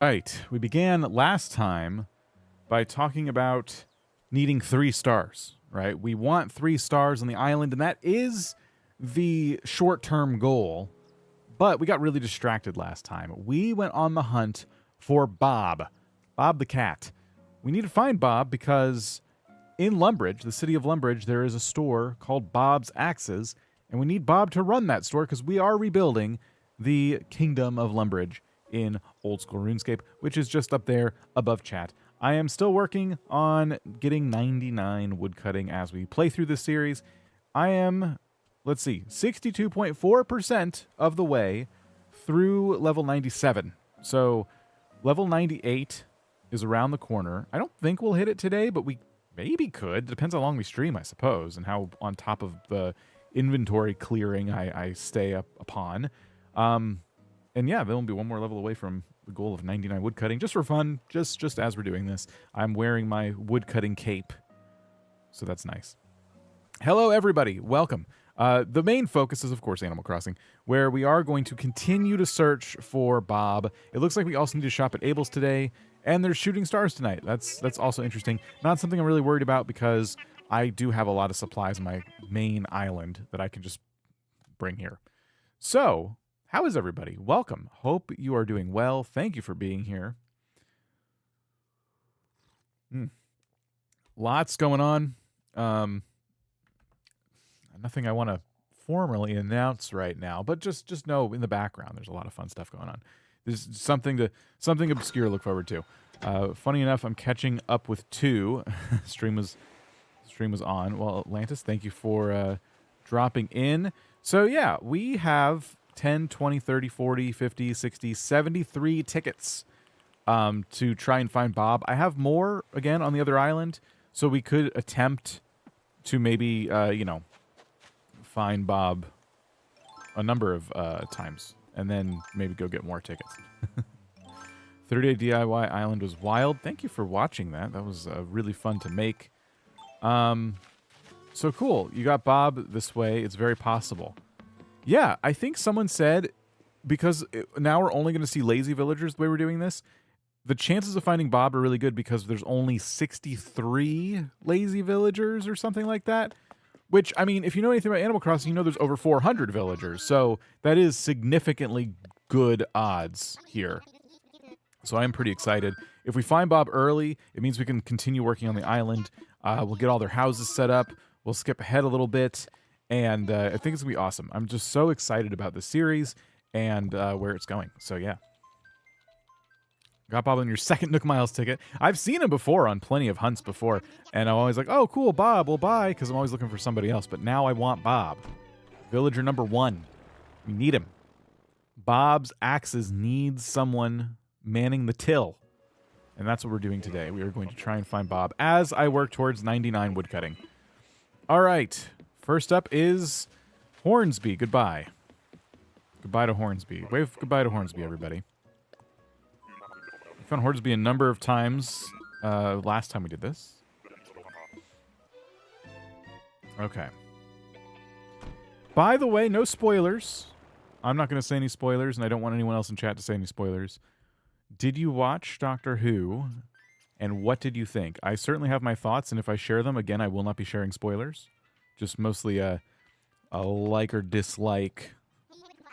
Right. We began last time by talking about needing 3 stars, right? We want 3 stars on the island, and that is the short-term goal. But we got really distracted last time. We went on the hunt for Bob. Bob the cat. We need to find Bob because in Lumbridge, the city of Lumbridge, there is a store called Bob's Axes, and we need Bob to run that store because we are rebuilding the Kingdom of Lumbridge in Old School RuneScape, which is just up there above chat. I am still working on getting 99 woodcutting as we play through this series. I am, let's see, 62.4% of the way through level 97. So level 98 is around the corner. I don't think we'll hit it today, but we maybe could. Depends how long we stream, I suppose, and how on top of the inventory clearing I stay up upon. And yeah, there'll be one more level away from the goal of 99 woodcutting, just for fun, just as we're doing this. I'm wearing my woodcutting cape, so that's nice. Hello, everybody. Welcome. The main focus is, of course, Animal Crossing, where we are going to continue to search for Bob. It looks like we also need to shop at Abel's today, and there's shooting stars tonight. That's also interesting. Not something I'm really worried about because I do have a lot of supplies on my main island that I can just bring here. So, how is everybody? Welcome. Hope you are doing well. Thank you for being here. Lots going on. Nothing I want to formally announce right now, but just know in the background there's a lot of fun stuff going on. There's something obscure to look forward to. Funny enough, I'm catching up with 2. Stream was on. Well, Atlantis, thank you for dropping in. So yeah, we have 10, 20, 30, 40, 50, 60, 73 tickets to try and find Bob. I have more, again, on the other island, so we could attempt to maybe, find Bob a number of times, and then maybe go get more tickets. 30-day DIY Island was wild. Thank you for watching that. That was really fun to make. So cool. You got Bob this way. It's very possible. Yeah, I think someone said, because now we're only going to see lazy villagers the way we're doing this, the chances of finding Bob are really good because there's only 63 lazy villagers or something like that. Which, I mean, if you know anything about Animal Crossing, you know there's over 400 villagers. So that is significantly good odds here. So I'm pretty excited. If we find Bob early, it means we can continue working on the island. We'll get all their houses set up. We'll skip ahead a little bit. And I think it's going to be awesome. I'm just so excited about this series and where it's going. So, yeah. Got Bob on your second Nook Miles ticket. I've seen him before on plenty of hunts before. And I'm always like, oh, cool, Bob, we'll buy. Because I'm always looking for somebody else. But now I want Bob. Villager number 1. We need him. Bob's Axes needs someone manning the till. And that's what we're doing today. We are going to try and find Bob as I work towards 99 woodcutting. All right. First up is Hornsby. Goodbye. Goodbye to Hornsby. Wave goodbye to Hornsby, everybody. We found Hornsby a number of times last time we did this. Okay. By the way, no spoilers. I'm not going to say any spoilers, and I don't want anyone else in chat to say any spoilers. Did you watch Doctor Who, and what did you think? I certainly have my thoughts, and if I share them, again, I will not be sharing spoilers. Just mostly a like or dislike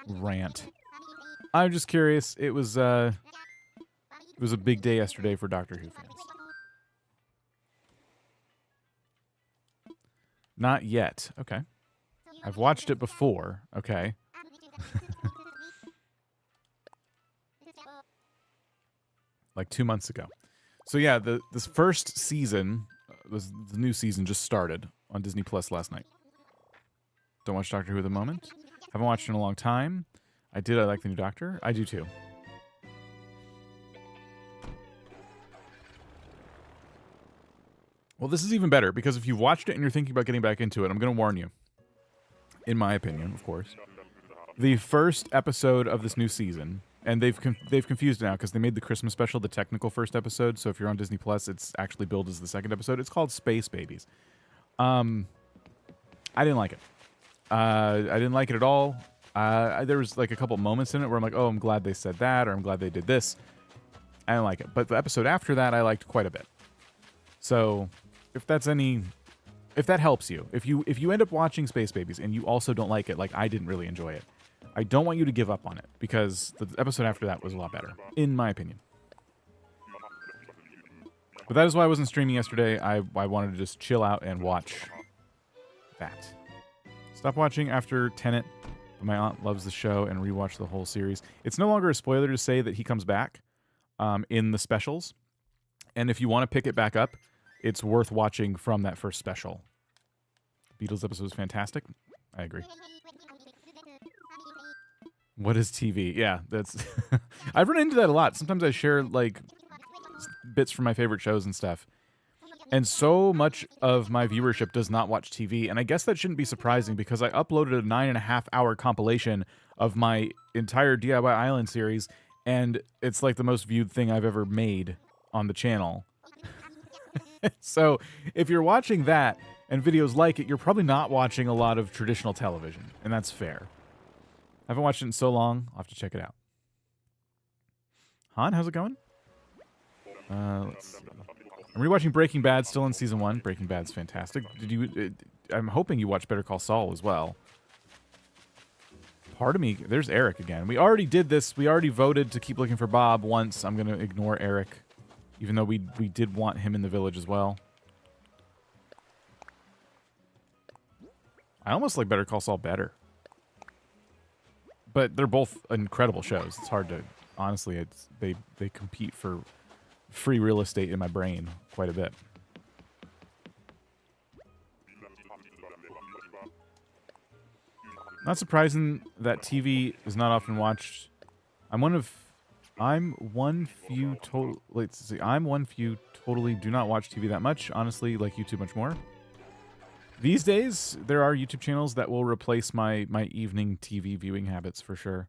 rant. I'm just curious. It was a big day yesterday for Doctor Who fans. Not yet. Okay. I've watched it before. Okay. Like 2 months ago. So yeah, this first season, the new season just started on Disney Plus last night. Don't watch Doctor Who at the moment. Haven't watched it in a long time. I like the new Doctor. I do too. Well, this is even better because if you've watched it and you're thinking about getting back into it, I'm going to warn you. In my opinion, of course. The first episode of this new season, and they've confused it now because they made the Christmas special the technical first episode. So if you're on Disney Plus, it's actually billed as the second episode. It's called Space Babies. I didn't like it. I didn't like it at all. There was like a couple moments in it where I'm like, oh, I'm glad they said that, or I'm glad they did this. I didn't like it. But the episode after that, I liked quite a bit. So, if that helps you, if you end up watching Space Babies and you also don't like it, like I didn't really enjoy it, I don't want you to give up on it, because the episode after that was a lot better, in my opinion. But that is why I wasn't streaming yesterday. I wanted to just chill out and watch that. Stop watching after Tenet. My aunt loves the show and rewatched the whole series. It's no longer a spoiler to say that he comes back in the specials. And if you want to pick it back up, it's worth watching from that first special. The Beatles episode was fantastic. I agree. What is TV? Yeah, that's... I've run into that a lot. Sometimes I share, like, bits from my favorite shows and stuff. And so much of my viewership does not watch TV. And I guess that shouldn't be surprising, because I uploaded a 9.5-hour compilation of my entire DIY Island series, and it's like the most viewed thing I've ever made on the channel. So if you're watching that and videos like it, you're probably not watching a lot of traditional television, and that's fair. I haven't watched it in so long. I'll have to check it out. Han, how's it going? Let's see. I'm rewatching Breaking Bad, still in season 1. Breaking Bad's fantastic. I'm hoping you watched Better Call Saul as well. Part of me... There's Eric again. We already did this. We already voted to keep looking for Bob once. I'm going to ignore Eric, even though we did want him in the village as well. I almost like Better Call Saul better. But they're both incredible shows. It's hard to... Honestly, they compete for free real estate in my brain quite a bit. Not surprising that TV is not often watched. I'm one few totally do not watch TV that much. Honestly, like YouTube much more. These days, there are YouTube channels that will replace my evening TV viewing habits for sure.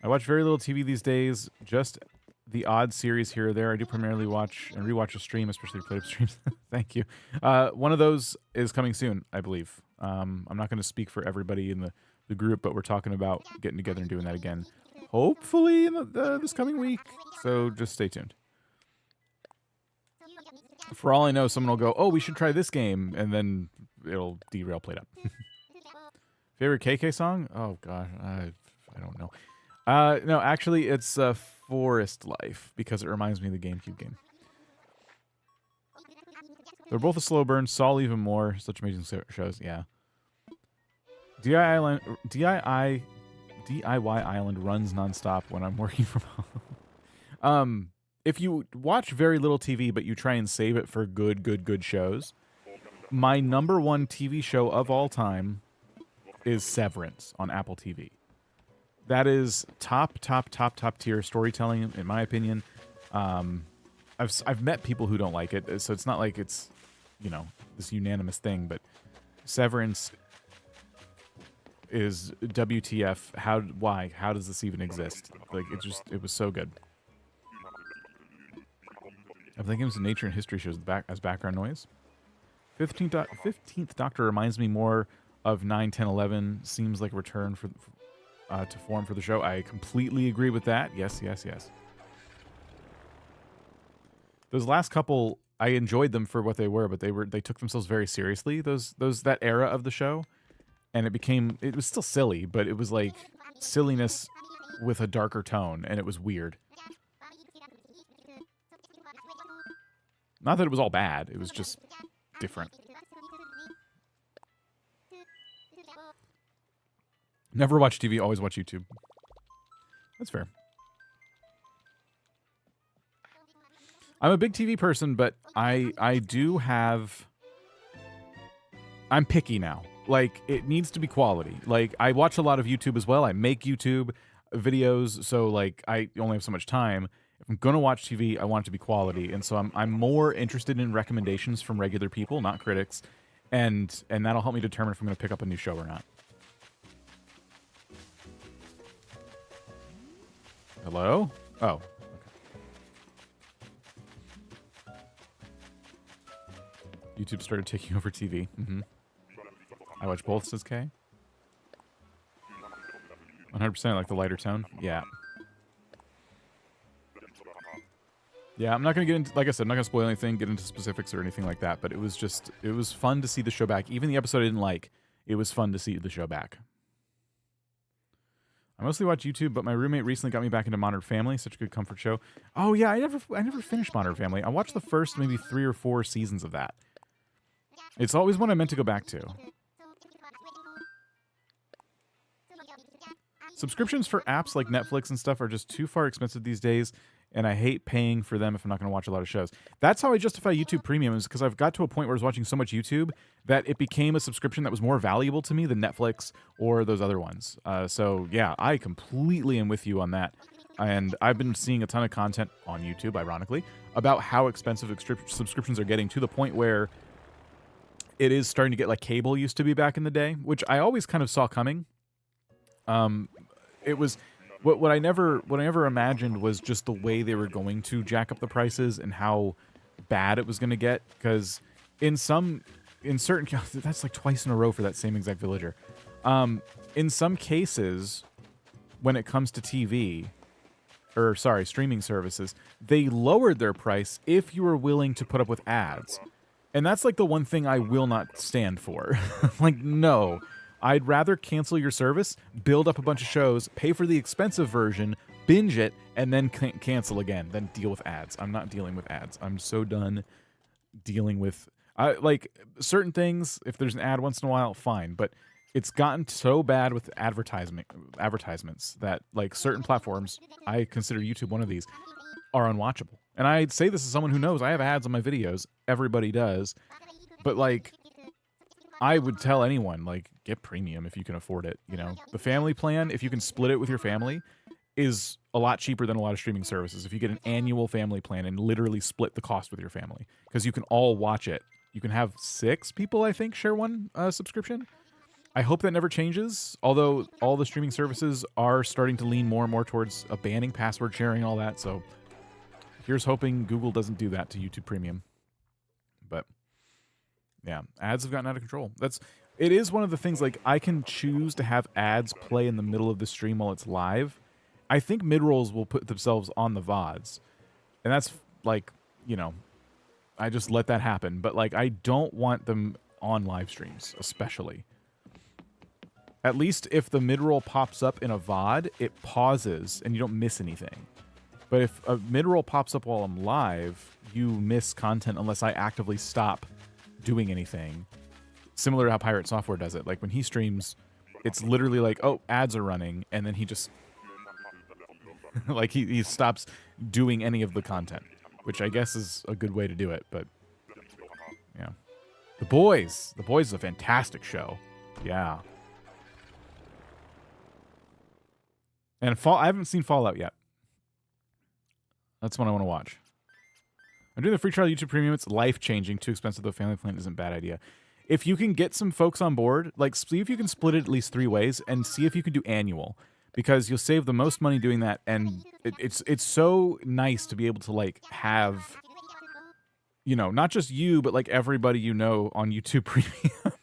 I watch very little TV these days, just the odd series here or there. I do primarily watch and rewatch a stream, especially play-up streams. Thank you. One of those is coming soon, I believe. I'm not going to speak for everybody in the group, but we're talking about getting together and doing that again, hopefully in this coming week. So just stay tuned. For all I know, someone will go, "Oh, we should try this game," and then it'll derail played up. Favorite KK song? Oh gosh, I don't know. No, actually, it's Forest Life, because it reminds me of the GameCube game. They're both a slow burn. Saul even more. Such amazing shows. Yeah. DIY Island runs nonstop when I'm working from home. If you watch very little TV, but you try and save it for good shows, my #1 TV show of all time is Severance on Apple TV. That is top tier storytelling, in my opinion. I've met people who don't like it, so it's not like it's, you know, this unanimous thing. But Severance is WTF? Why? How does this even exist? Like it was so good. I'm thinking of nature and history shows as background noise. 15th Doctor reminds me more of 9, 10, 11. Seems like a return to form for the show. I completely agree with that. Yes. Those last couple, I enjoyed them for what they were, but they took themselves very seriously. That era of the show, and it was still silly, but it was like silliness with a darker tone, and it was weird. Not that it was all bad. It was just different. Never watch TV, always watch YouTube. That's fair. I'm a big TV person, but I do have... I'm picky now. Like, it needs to be quality. Like, I watch a lot of YouTube as well. I make YouTube videos, so, like, I only have so much time. If I'm going to watch TV, I want it to be quality. And so I'm more interested in recommendations from regular people, not critics. And that'll help me determine if I'm going to pick up a new show or not. Hello? Oh. Okay. YouTube started taking over TV. I watch both, says Kay. 100% like the lighter tone. Yeah. Yeah, I'm not going to get into, like I said, I'm not going to spoil anything, get into specifics or anything like that, but it was fun to see the show back. Even the episode I didn't like, it was fun to see the show back. I mostly watch YouTube, but my roommate recently got me back into Modern Family, such a good comfort show. Oh yeah, I never finished Modern Family. I watched the first maybe 3 or 4 seasons of that. It's always one I meant to go back to. Subscriptions for apps like Netflix and stuff are just too far expensive these days, and I hate paying for them if I'm not going to watch a lot of shows. That's how I justify YouTube Premium, is because I've got to a point where I was watching so much YouTube that it became a subscription that was more valuable to me than Netflix or those other ones. So yeah, I completely am with you on that. And I've been seeing a ton of content on YouTube, ironically, about how expensive subscriptions are getting, to the point where it is starting to get like cable used to be back in the day, which I always kind of saw coming. It was what I never imagined was just the way they were going to jack up the prices and how bad it was going to get. Because in certain that's like twice in a row for that same exact villager. In some cases, when it comes to TV, or sorry, streaming services, they lowered their price if you were willing to put up with ads. And that's like the one thing I will not stand for. Like, no. I'd rather cancel your service, build up a bunch of shows, pay for the expensive version, binge it, and then cancel again, then deal with ads. I'm not dealing with ads. I'm so done dealing with... like, certain things, if there's an ad once in a while, fine. But it's gotten so bad with advertisements that, like, certain platforms, I consider YouTube one of these, are unwatchable. And I'd say this as someone who knows I have ads on my videos. Everybody does. But, like... I would tell anyone, like, get premium if you can afford it. You know, the family plan, if you can split it with your family, is a lot cheaper than a lot of streaming services. If you get an annual family plan and literally split the cost with your family, because you can all watch it. You can have 6 people, I think, share one subscription. I hope that never changes, although all the streaming services are starting to lean more and more towards banning password sharing and all that. So here's hoping Google doesn't do that to YouTube Premium. But... yeah, ads have gotten out of control. It is one of the things, like, I can choose to have ads play in the middle of the stream while it's live. I think mid-rolls will put themselves on the VODs. And that's, like, you know, I just let that happen. But, like, I don't want them on live streams, especially. At least if the mid-roll pops up in a VOD, it pauses and you don't miss anything. But if a mid-roll pops up while I'm live, you miss content unless I actively stop doing anything, similar to how Pirate Software does it. Like, when he streams, it's literally like, oh, ads are running, and then he just like he stops doing any of the content, which I guess is a good way to do it. But yeah, The Boys is a fantastic show. Yeah. And I haven't seen Fallout yet. That's one I want to watch. I'm doing the free trial YouTube Premium. It's life-changing. Too expensive, though. Family plan isn't a bad idea. If you can get some folks on board, like, see if you can split it at least 3 ways, and see if you can do annual, because you'll save the most money doing that. And it's so nice to be able to, like, have, you know, not just you, but like everybody you know on YouTube Premium.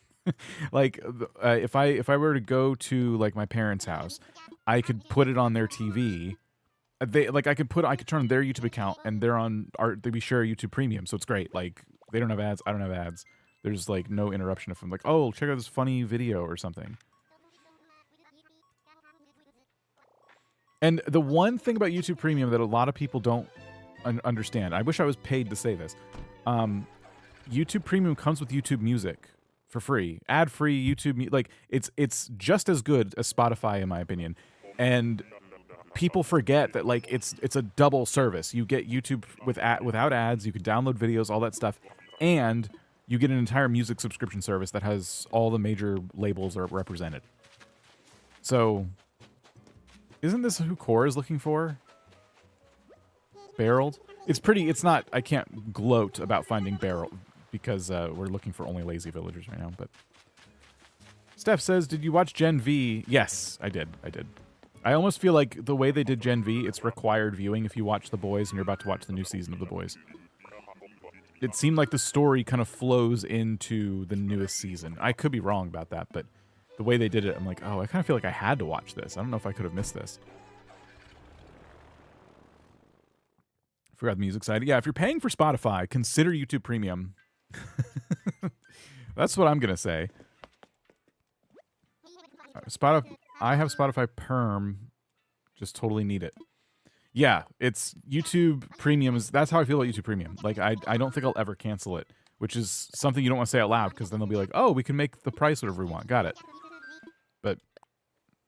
Like, if I were to go to, like, my parents' house, I could put it on their TV. I could turn on their YouTube account, and we share YouTube Premium, so it's great. Like, they don't have ads, I don't have ads. There's, like, no interruption if I'm like, oh, check out this funny video or something. And the one thing about YouTube Premium that a lot of people don't understand, I wish I was paid to say this, YouTube Premium comes with YouTube Music for free, ad-free YouTube. Like, it's just as good as Spotify, in my opinion, and people forget that, like, it's a double service. You get YouTube without ads, you can download videos, all that stuff, and you get an entire music subscription service that has all the major labels are represented. So, isn't this who Core is looking for? Barreled? It's not, I can't gloat about finding Barreled, because we're looking for only lazy villagers right now, but... Steph says, did you watch Gen V? Yes, I did. I almost feel like the way they did Gen V, it's required viewing if you watch The Boys and you're about to watch the new season of The Boys. It seemed like the story kind of flows into the newest season. I could be wrong about that, but the way they did it, I'm like, oh, I kind of feel like I had to watch this. I don't know if I could have missed this. Forgot the music side. Yeah, if you're paying for Spotify, consider YouTube Premium. That's what I'm gonna say. Spotify. I have Spotify Perm. Just totally need it. Yeah, it's YouTube Premium. That's how I feel about YouTube Premium. Like, I don't think I'll ever cancel it, which is something you don't want to say out loud, because then they'll be like, oh, we can make the price whatever we want. Got it. But,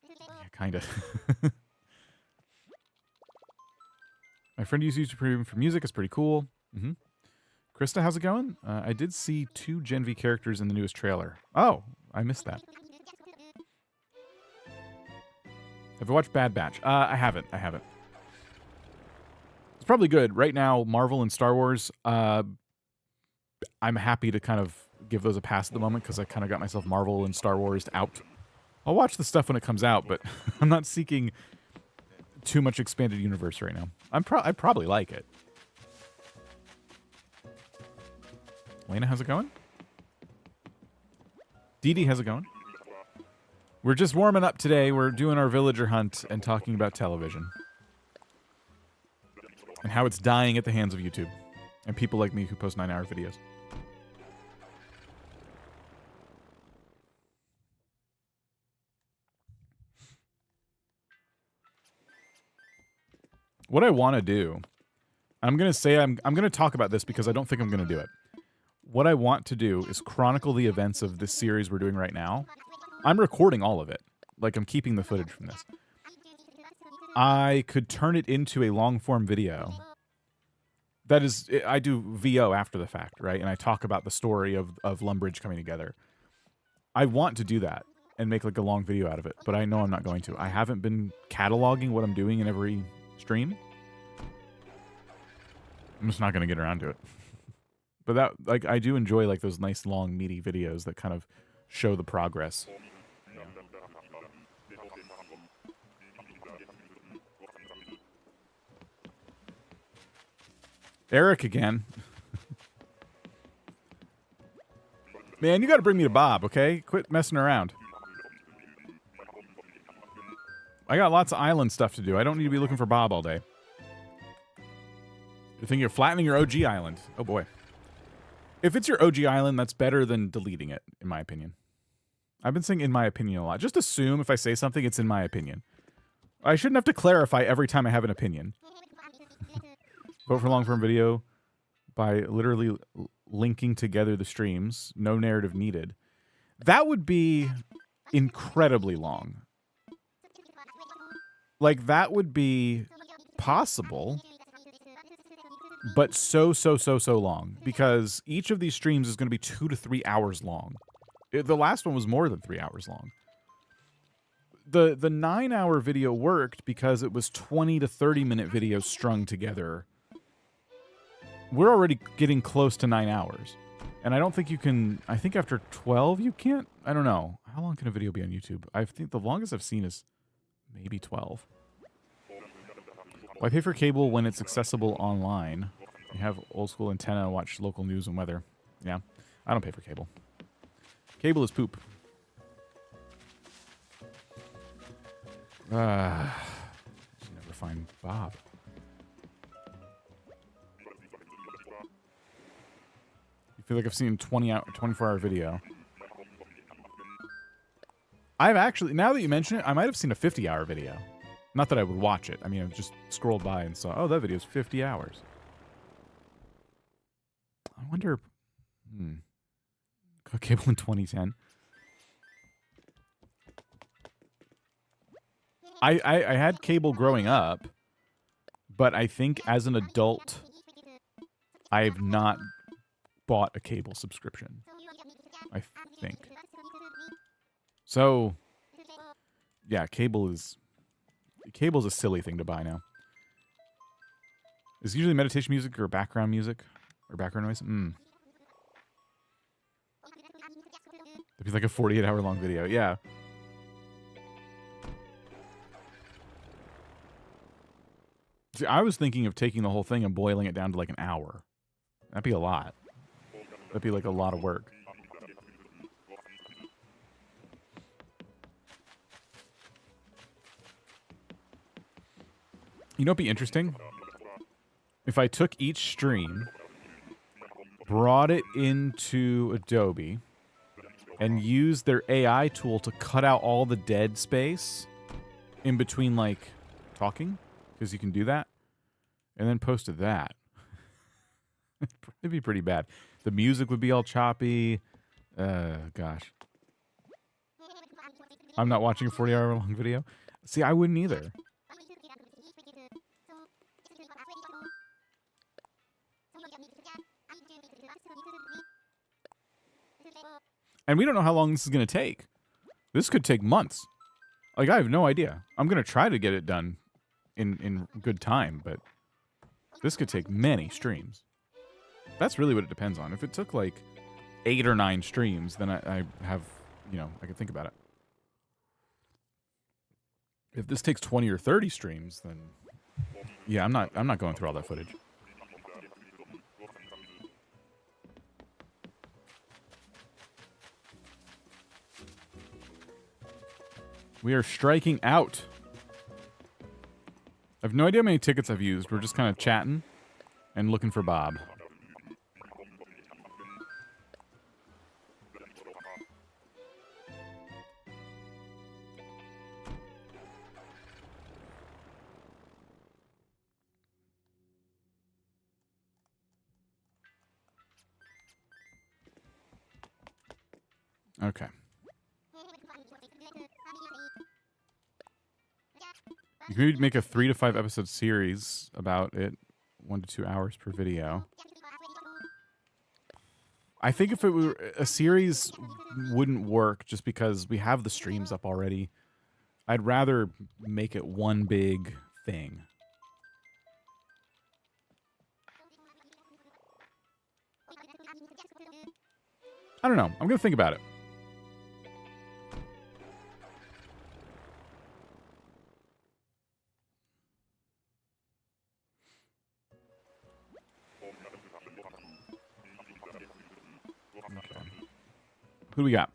yeah, kind of. My friend uses YouTube Premium for music. It's pretty cool. Mm-hmm. Krista, how's it going? I did see 2 Gen V characters in the newest trailer. Oh, I missed that. Have you watched Bad Batch? I haven't. It's probably good. Right now, Marvel and Star Wars, I'm happy to kind of give those a pass at the moment, because I kind of got myself Marvel and Star Wars out. I'll watch the stuff when it comes out, but I'm not seeking too much expanded universe right now. I probably like it. Lena, how's it going? Dee Dee, how's it going? We're just warming up today. We're doing our villager hunt and talking about television. And how it's dying at the hands of YouTube. And people like me who post 9-hour videos. What I want to do, I'm going to say I'm going to talk about this because I don't think I'm going to do it. What I want to do is chronicle the events of this series we're doing right now. I'm recording all of it. Like, I'm keeping the footage from this. I could turn it into a long-form video. That is, I do VO after the fact, right? And I talk about the story of Lumbridge coming together. I want to do that and make like a long video out of it, but I know I'm not going to. I haven't been cataloging what I'm doing in every stream. I'm just not going to get around to it. But that, like, I do enjoy like those nice long meaty videos that kind of show the progress. Eric again. Man, you got to bring me to Bob, okay? Quit messing around. I got lots of island stuff to do. I don't need to be looking for Bob all day. You think you're flattening your OG island? Oh boy. If it's your OG island, that's better than deleting it, in my opinion. I've been saying in my opinion a lot. Just assume if I say something, it's in my opinion. I shouldn't have to clarify every time I have an opinion. Vote for long-form video by literally linking together the streams. No narrative needed. That would be incredibly long. Like, that would be possible, but so long. Because each of these streams is going to be 2 to 3 hours long. The last one was more than 3 hours long. The 9-hour video worked because it was 20 to 30-minute videos strung together. We're already getting close to 9 hours. And I don't think you can... I think after 12 you can't... I don't know. How long can a video be on YouTube? I think the longest I've seen is maybe 12. Why pay for cable when it's accessible online? You have old school antenna, watch local news and weather. Yeah, I don't pay for cable. Cable is poop. Never find Bob. I feel like I've seen 24-hour video. I've actually, now that you mention it, I might have seen a 50-hour video. Not that I would watch it. I mean, I just scrolled by and saw, oh, that video's 50 hours. I wonder... Got cable in 2010. I had cable growing up, but I think as an adult, I've not bought a cable subscription. I think. So, yeah, cable's a silly thing to buy now. Is it usually meditation music or background music? Or background noise? It'd be like a 48-hour long video. Yeah. See, I was thinking of taking the whole thing and boiling it down to like an hour. That'd be a lot. That'd be like a lot of work. You know what'd be interesting? if I took each stream, brought it into Adobe, and used their AI tool to cut out all the dead space in between, like, talking, because you can do that, and then posted that. It'd be pretty bad. The music would be all choppy. Gosh. I'm not watching a 40-hour long video. See, I wouldn't either. And we don't know how long this is going to take. This could take months. Like, I have no idea. I'm going to try to get it done in good time, but this could take many streams. That's really what it depends on. If it took, like, 8 or 9 streams, then I have, you know, I can think about it. If this takes 20 or 30 streams, then yeah, I'm not going through all that footage. We are striking out. I have no idea how many tickets I've used. We're just kind of chatting and looking for Bob. Okay. You could make a 3 to 5 episode series about it, 1 to 2 hours per video. I think if it were a series, wouldn't work just because we have the streams up already. I'd rather make it one big thing. I don't know. I'm gonna think about it. Who do we got?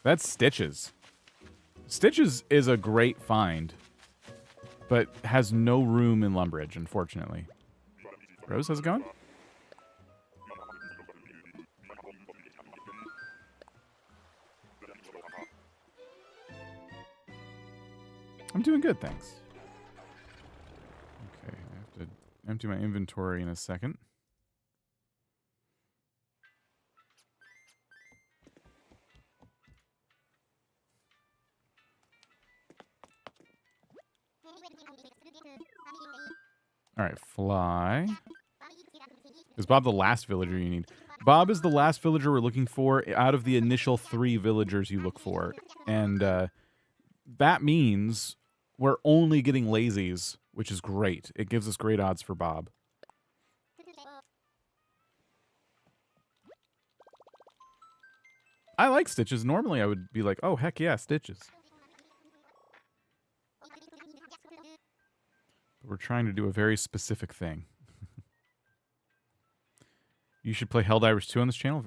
That's Stitches. Stitches is a great find, but has no room in Lumbridge, unfortunately. Rose, how's it going? I'm doing good, thanks. Okay, I have to empty my inventory in a second. Alright, fly. Is Bob the last villager you need? Bob is the last villager we're looking for out of the initial 3 villagers you look for. And that means we're only getting lazies, which is great. It gives us great odds for Bob. I like Stitches. Normally I would be like, oh, heck yeah, Stitches. We're trying to do a very specific thing. You should play Helldivers 2 on this channel.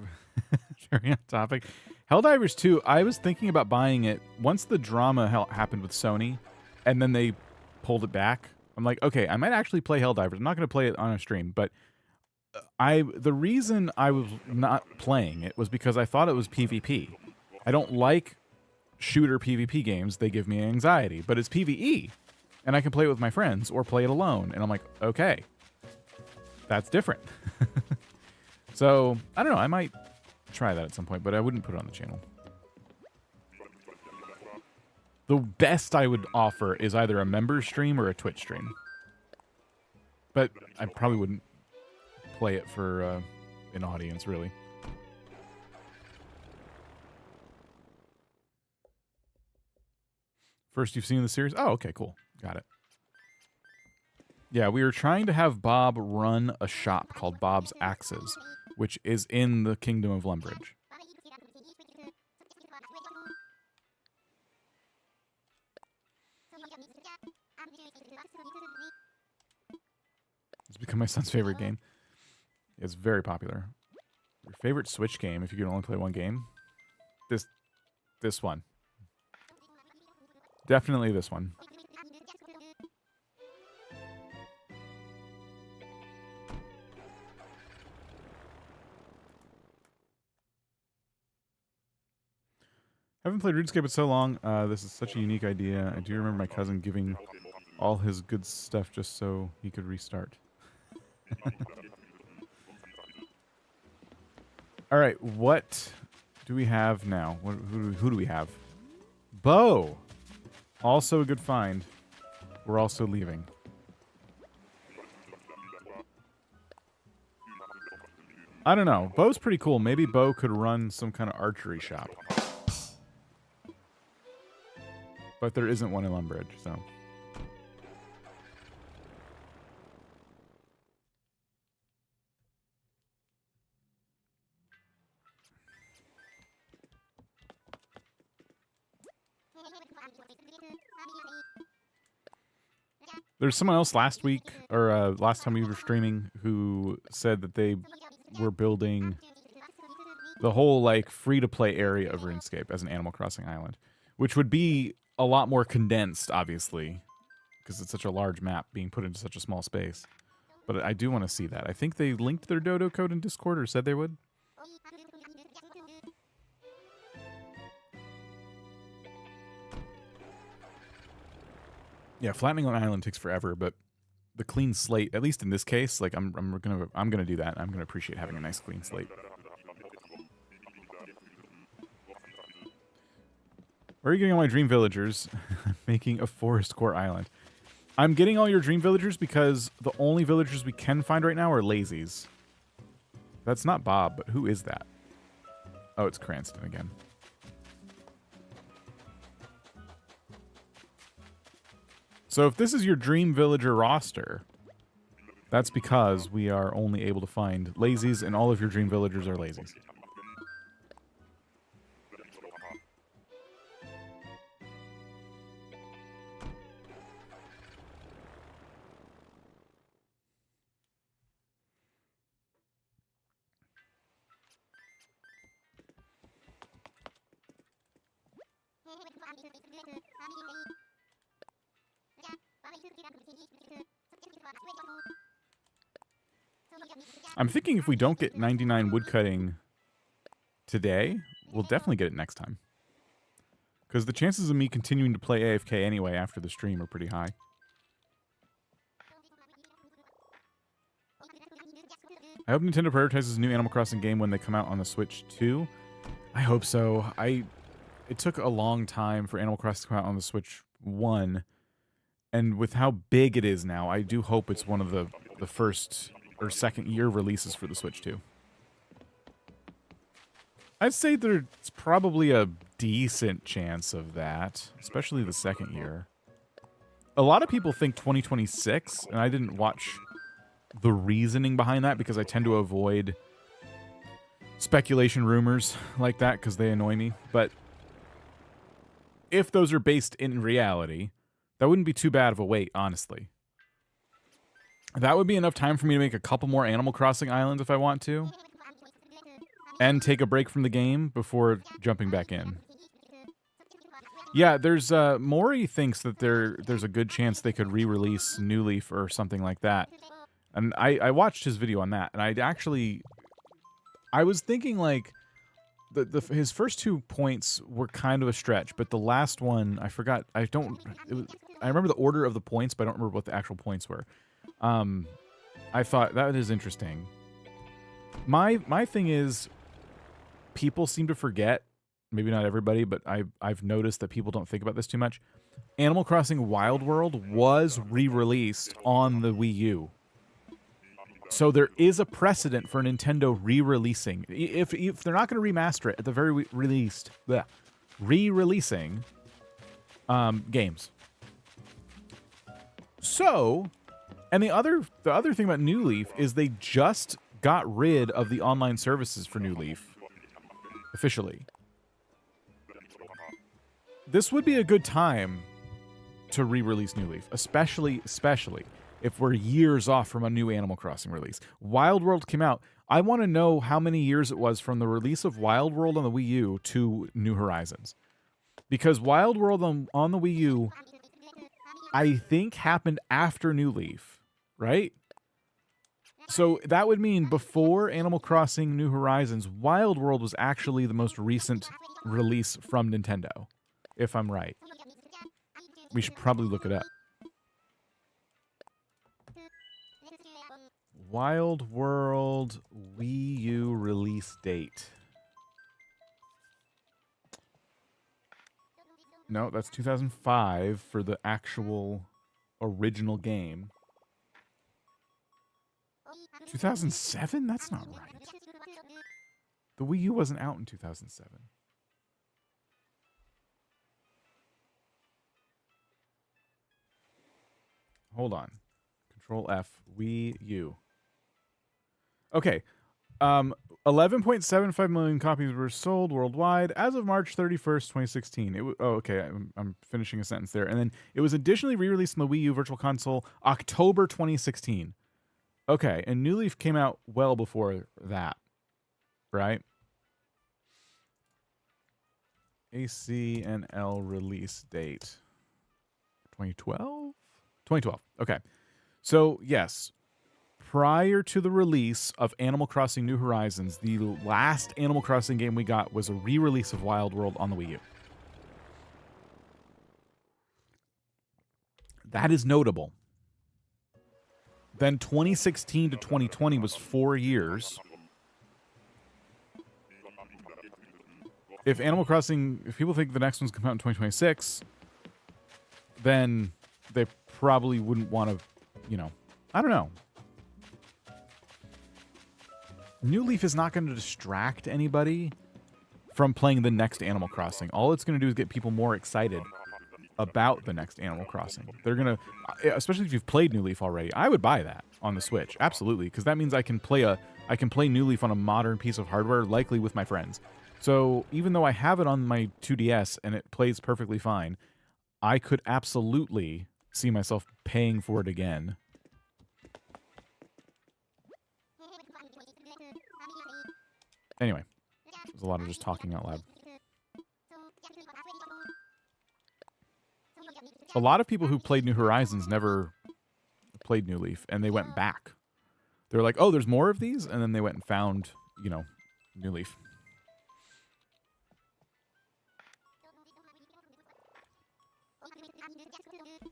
Very on topic. Helldivers 2, I was thinking about buying it once the drama happened with Sony, and then they pulled it back. I'm like, okay, I might actually play Helldivers. I'm not going to play it on a stream, but the reason I was not playing it was because I thought it was PvP. I don't like shooter PvP games. They give me anxiety, but it's PvE. And I can play it with my friends or play it alone. And I'm like, okay, that's different. So, I don't know. I might try that at some point, but I wouldn't put it on the channel. The best I would offer is either a member stream or a Twitch stream. But I probably wouldn't play it for an audience, really. First you've seen the series? Oh, okay, cool. Got it. Yeah, we were trying to have Bob run a shop called Bob's Axes, which is in the Kingdom of Lumbridge. It's become my son's favorite game. It's very popular. Your favorite Switch game, if you can only play one game? This one. Definitely this one. haven't played RuneScape in so long. This is such a unique idea. I do remember my cousin giving all his good stuff just so he could restart. All right, what do we have now? Who do we have? Bo! Also a good find. We're also leaving. I don't know. Bo's pretty cool. Maybe Bo could run some kind of archery shop. But there isn't one in Lumbridge, so... There's someone else last week, or last time we were streaming, who said that they were building the whole, like, free-to-play area of RuneScape as an Animal Crossing island, which would be a lot more condensed, obviously, because it's such a large map being put into such a small space. But I do want to see that. I think they linked their dodo code in Discord, or said they would. Yeah, flattening an island takes forever, but the clean slate, at least in this case, like I'm gonna do that. I'm gonna appreciate having a nice clean slate. Where are you getting all my dream villagers? Making a forest core island. I'm getting all your dream villagers because the only villagers we can find right now are lazies. That's not Bob, but who is that? Oh, it's Cranston again. So if this is your dream villager roster, that's because we are only able to find lazies, and all of your dream villagers are lazies. I'm thinking if we don't get 99 woodcutting today, we'll definitely get it next time. Because the chances of me continuing to play AFK anyway after the stream are pretty high. I hope Nintendo prioritizes a new Animal Crossing game when they come out on the Switch too. I hope so. It took a long time for Animal Crossing to come out on the Switch 1. And with how big it is now, I do hope it's one of the first or second year releases for the Switch 2. I'd say there's probably a decent chance of that, especially the second year. A lot of people think 2026, and I didn't watch the reasoning behind that because I tend to avoid speculation rumors like that because they annoy me. But if those are based in reality, that wouldn't be too bad of a wait, honestly. That would be enough time for me to make a couple more Animal Crossing islands if I want to. And take a break from the game before jumping back in. Yeah, there's Maury thinks that there's a good chance they could re-release New Leaf or something like that. And I watched his video on that, and I was thinking like his first 2 points were kind of a stretch, but the last one I forgot. I remember the order of the points, but I don't remember what the actual points were. I thought that is interesting. My thing is, people seem to forget, maybe not everybody, but I've noticed that people don't think about this too much. Animal Crossing Wild World was re-released on the Wii U. So there is a precedent for Nintendo re-releasing. If they're not going to remaster it, at the very least, re-releasing games. So, and the other thing about New Leaf is they just got rid of the online services for New Leaf officially. This would be a good time to re-release New Leaf, especially if we're years off from a new Animal Crossing release. Wild World came out. I want to know how many years it was from the release of Wild World on the Wii U to New Horizons. Because Wild World on the Wii U, I think, happened after New Leaf, right? So that would mean before Animal Crossing New Horizons, Wild World was actually the most recent release from Nintendo, if I'm right. We should probably look it up. Wild World Wii U release date. No, that's 2005 for the actual original game. 2007? That's not right. The Wii U wasn't out in 2007. Hold on. Control F. Wii U. Okay. 11.75 million copies were sold worldwide as of March 31st, 2016. Okay. I'm finishing a sentence there. And then it was additionally re-released in the Wii U Virtual Console October 2016. Okay. And New Leaf came out well before that. Right? ACNL release date. 2012? 2012. Okay. So, yes. Prior to the release of Animal Crossing New Horizons, the last Animal Crossing game we got was a re-release of Wild World on the Wii U. That is notable. Then 2016 to 2020 was 4 years. If people think the next one's coming out in 2026, then they probably wouldn't want to, I don't know. New Leaf is not going to distract anybody from playing the next Animal Crossing. All it's going to do is get people more excited about the next Animal Crossing. They're going to, especially if you've played New Leaf already, I would buy that on the Switch. Absolutely. Because that means I can play New Leaf on a modern piece of hardware, likely with my friends. So even though I have it on my 2DS and it plays perfectly fine, I could absolutely see myself paying for it again. Anyway, there's a lot of just talking out loud. A lot of people who played New Horizons never played New Leaf, and they went back. They're like, oh, there's more of these? And then they went and found, New Leaf.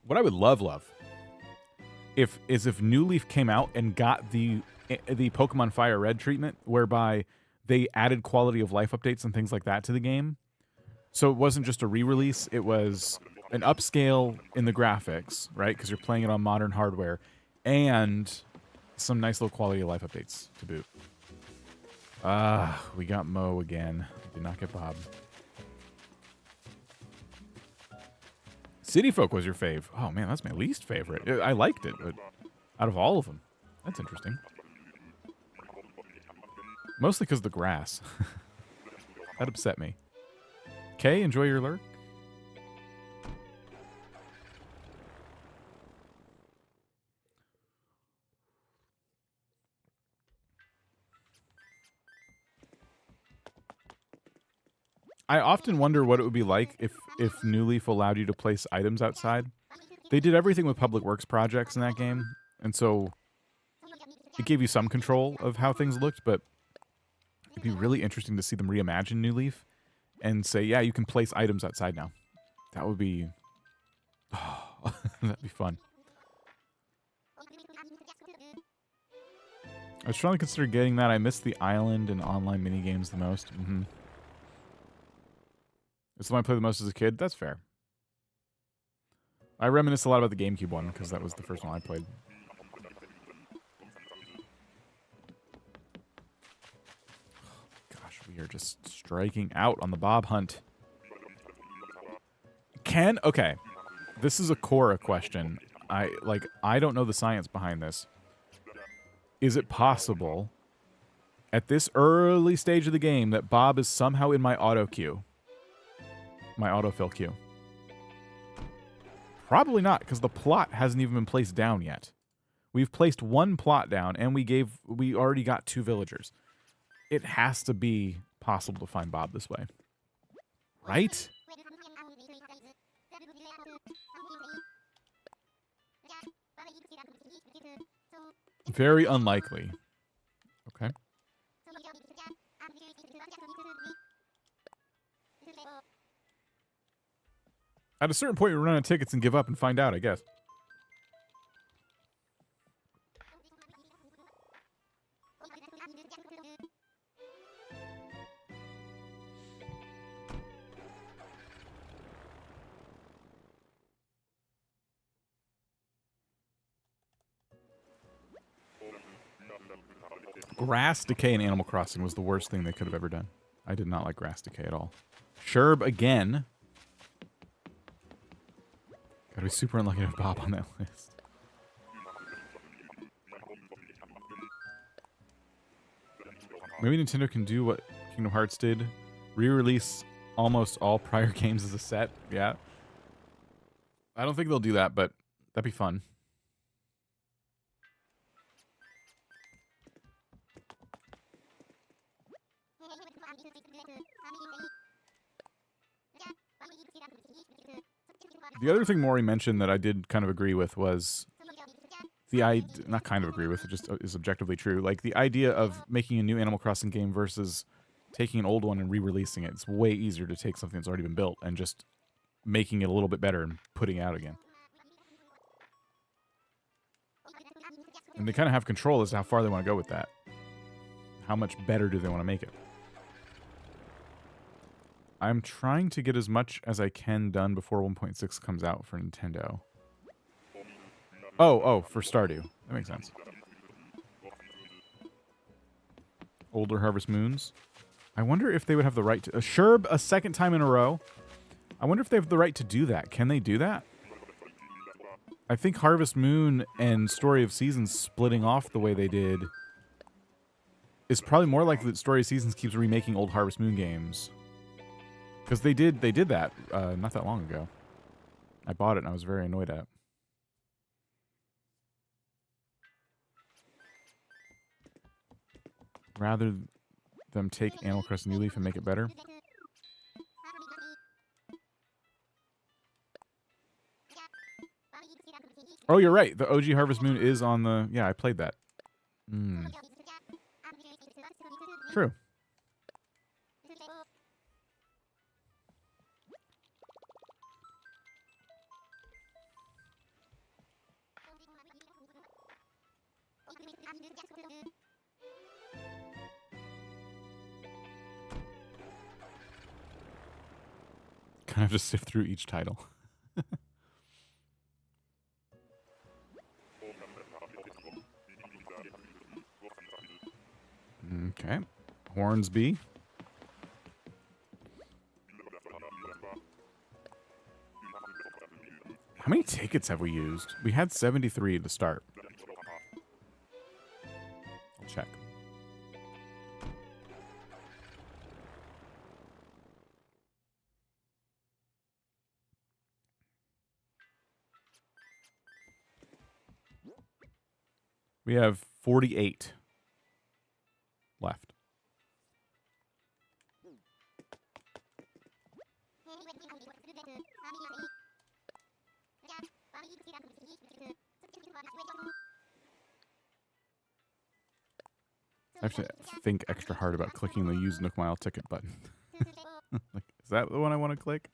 What I would love is if New Leaf came out and got the Pokemon Fire Red treatment, whereby they added quality of life updates and things like that to the game. So it wasn't just a re-release, it was an upscale in the graphics, right? Because you're playing it on modern hardware, and some nice little quality of life updates to boot. We got Mo again. Did not get Bob. City Folk was your fave. Oh man, that's my least favorite. I liked it, but out of all of them, that's interesting. Mostly because of the grass. That upset me. Kay, enjoy your lurk. I often wonder what it would be like if New Leaf allowed you to place items outside. They did everything with public works projects in that game, and so it gave you some control of how things looked, but it'd be really interesting to see them reimagine New Leaf and say, yeah, you can place items outside now. That would be... Oh, that'd be fun. I was trying to consider getting that. I missed the island and online minigames the most. Mm-hmm. It's the one I played the most as a kid. That's fair. I reminisce a lot about the GameCube one, because that was the first one I played. We are just striking out on the Bob hunt. Okay, this is a Cora question. I don't know the science behind this. Is it possible at this early stage of the game that Bob is somehow in my auto queue? My autofill queue? Probably not, because the plot hasn't even been placed down yet. We've placed one plot down, and we already got 2 villagers. It has to be possible to find Bob this way. Right? Very unlikely. Okay. At a certain point, you run out of tickets and give up and find out, I guess. Grass decay in Animal Crossing was the worst thing they could have ever done. I did not like grass decay at all. Sherb again. Gotta be super unlucky to have Bob on that list. Maybe Nintendo can do what Kingdom Hearts did. Re-release almost all prior games as a set. Yeah. I don't think they'll do that, but that'd be fun. The other thing Maury mentioned that I did kind of agree with was not kind of agree with, it just is objectively true. Like the idea of making a new Animal Crossing game versus taking an old one and re-releasing it. It's way easier to take something that's already been built and just making it a little bit better and putting it out again. And they kind of have control as to how far they want to go with that. How much better do they want to make it? I'm trying to get as much as I can done before 1.6 comes out for Nintendo. Oh, for Stardew. That makes sense. Older Harvest Moons. I wonder if they would have the right to... Sherb a second time in a row. I wonder if they have the right to do that. Can they do that? I think Harvest Moon and Story of Seasons splitting off the way they did is probably more likely that Story of Seasons keeps remaking old Harvest Moon games. Because they did that not that long ago. I bought it and I was very annoyed at it. Rather them take Animal Crossing New Leaf and make it better. Oh, you're right. The OG Harvest Moon is on the... Yeah, I played that. True. Kind of just sift through each title. Okay. Hornsby. How many tickets have we used? We had 73 to start. I'll check. We have 48 left. I have to think extra hard about clicking the Use Nook Mile ticket button. Like, is that the one I want to click?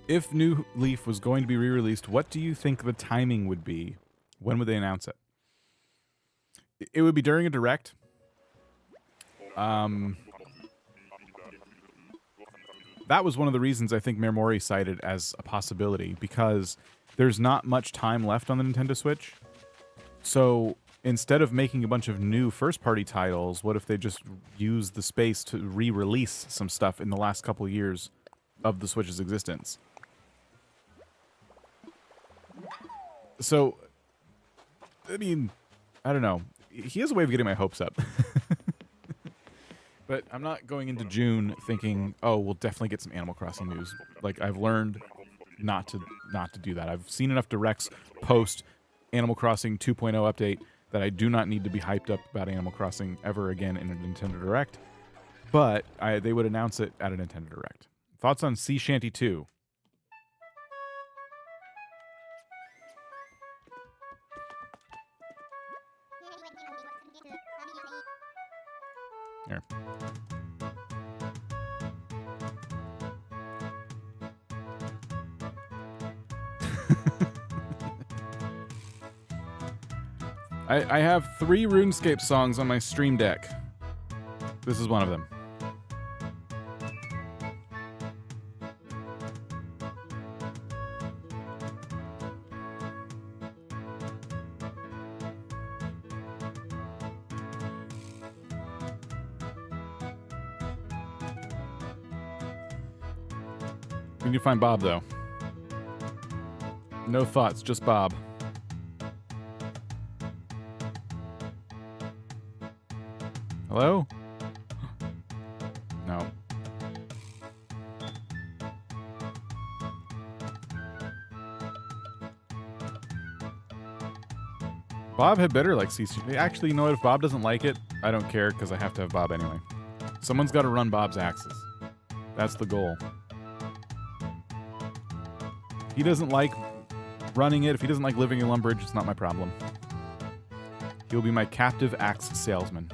If New Leaf was going to be re-released, what do you think the timing would be? When would they announce it? It would be during a direct. That was one of the reasons I think Mayor Mori cited as a possibility, because there's not much time left on the Nintendo Switch. So instead of making a bunch of new first-party titles, what if they just use the space to re-release some stuff in the last couple of years of the Switch's existence? So, I mean, I don't know. He has a way of getting my hopes up. But I'm not going into June thinking, oh, we'll definitely get some Animal Crossing news. Like, I've learned not to do that. I've seen enough directs post Animal Crossing 2.0 update that I do not need to be hyped up about Animal Crossing ever again in a Nintendo Direct. but they would announce it at a Nintendo Direct. Thoughts on Sea Shanty 2? Here. I have 3 RuneScape songs on my Stream Deck. This is one of them. We need to find Bob, though. No thoughts, just Bob. Hello? No. Bob had better like CC. Actually, you know what? If Bob doesn't like it, I don't care because I have to have Bob anyway. Someone's got to run Bob's axes. That's the goal. He doesn't like running it. If he doesn't like living in Lumbridge, it's not my problem. He'll be my captive axe salesman.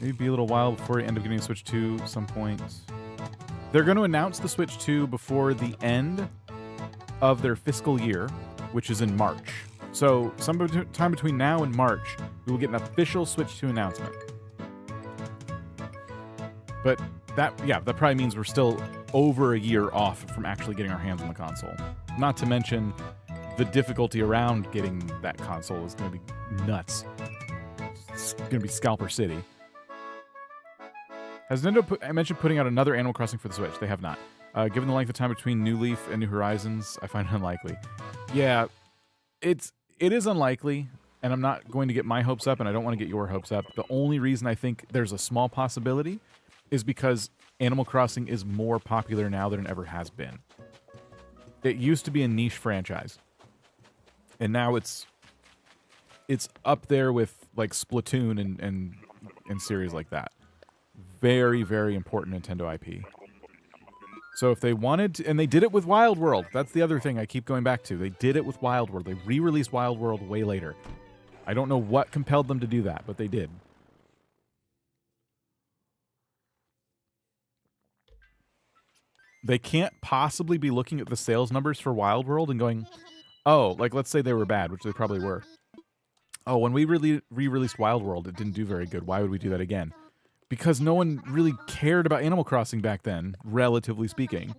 Maybe be a little while before we end up getting a Switch 2 some point. They're going to announce the Switch 2 before the end of their fiscal year, which is in March. So sometime between now and March, we will get an official Switch 2 announcement. But that probably means we're still over a year off from actually getting our hands on the console. Not to mention the difficulty around getting that console is going to be nuts. It's going to be Scalper City. Has Nintendo I mentioned putting out another Animal Crossing for the Switch? They have not. Given the length of time between New Leaf and New Horizons, I find it unlikely. Yeah, it is unlikely, and I'm not going to get my hopes up, and I don't want to get your hopes up. The only reason I think there's a small possibility is because Animal Crossing is more popular now than it ever has been. It used to be a niche franchise, and now it's up there with like Splatoon and series like that. Very, very important Nintendo IP. So if they wanted to, and they did it with Wild World. That's the other thing I keep going back to. They did it with Wild World. They re-released Wild World way later. I don't know what compelled them to do that, but they did. They can't possibly be looking at the sales numbers for Wild World and going, oh, like let's say they were bad, which they probably were. Oh, when we re-released Wild World, it didn't do very good. Why would we do that again? Because no one really cared about Animal Crossing back then, relatively speaking.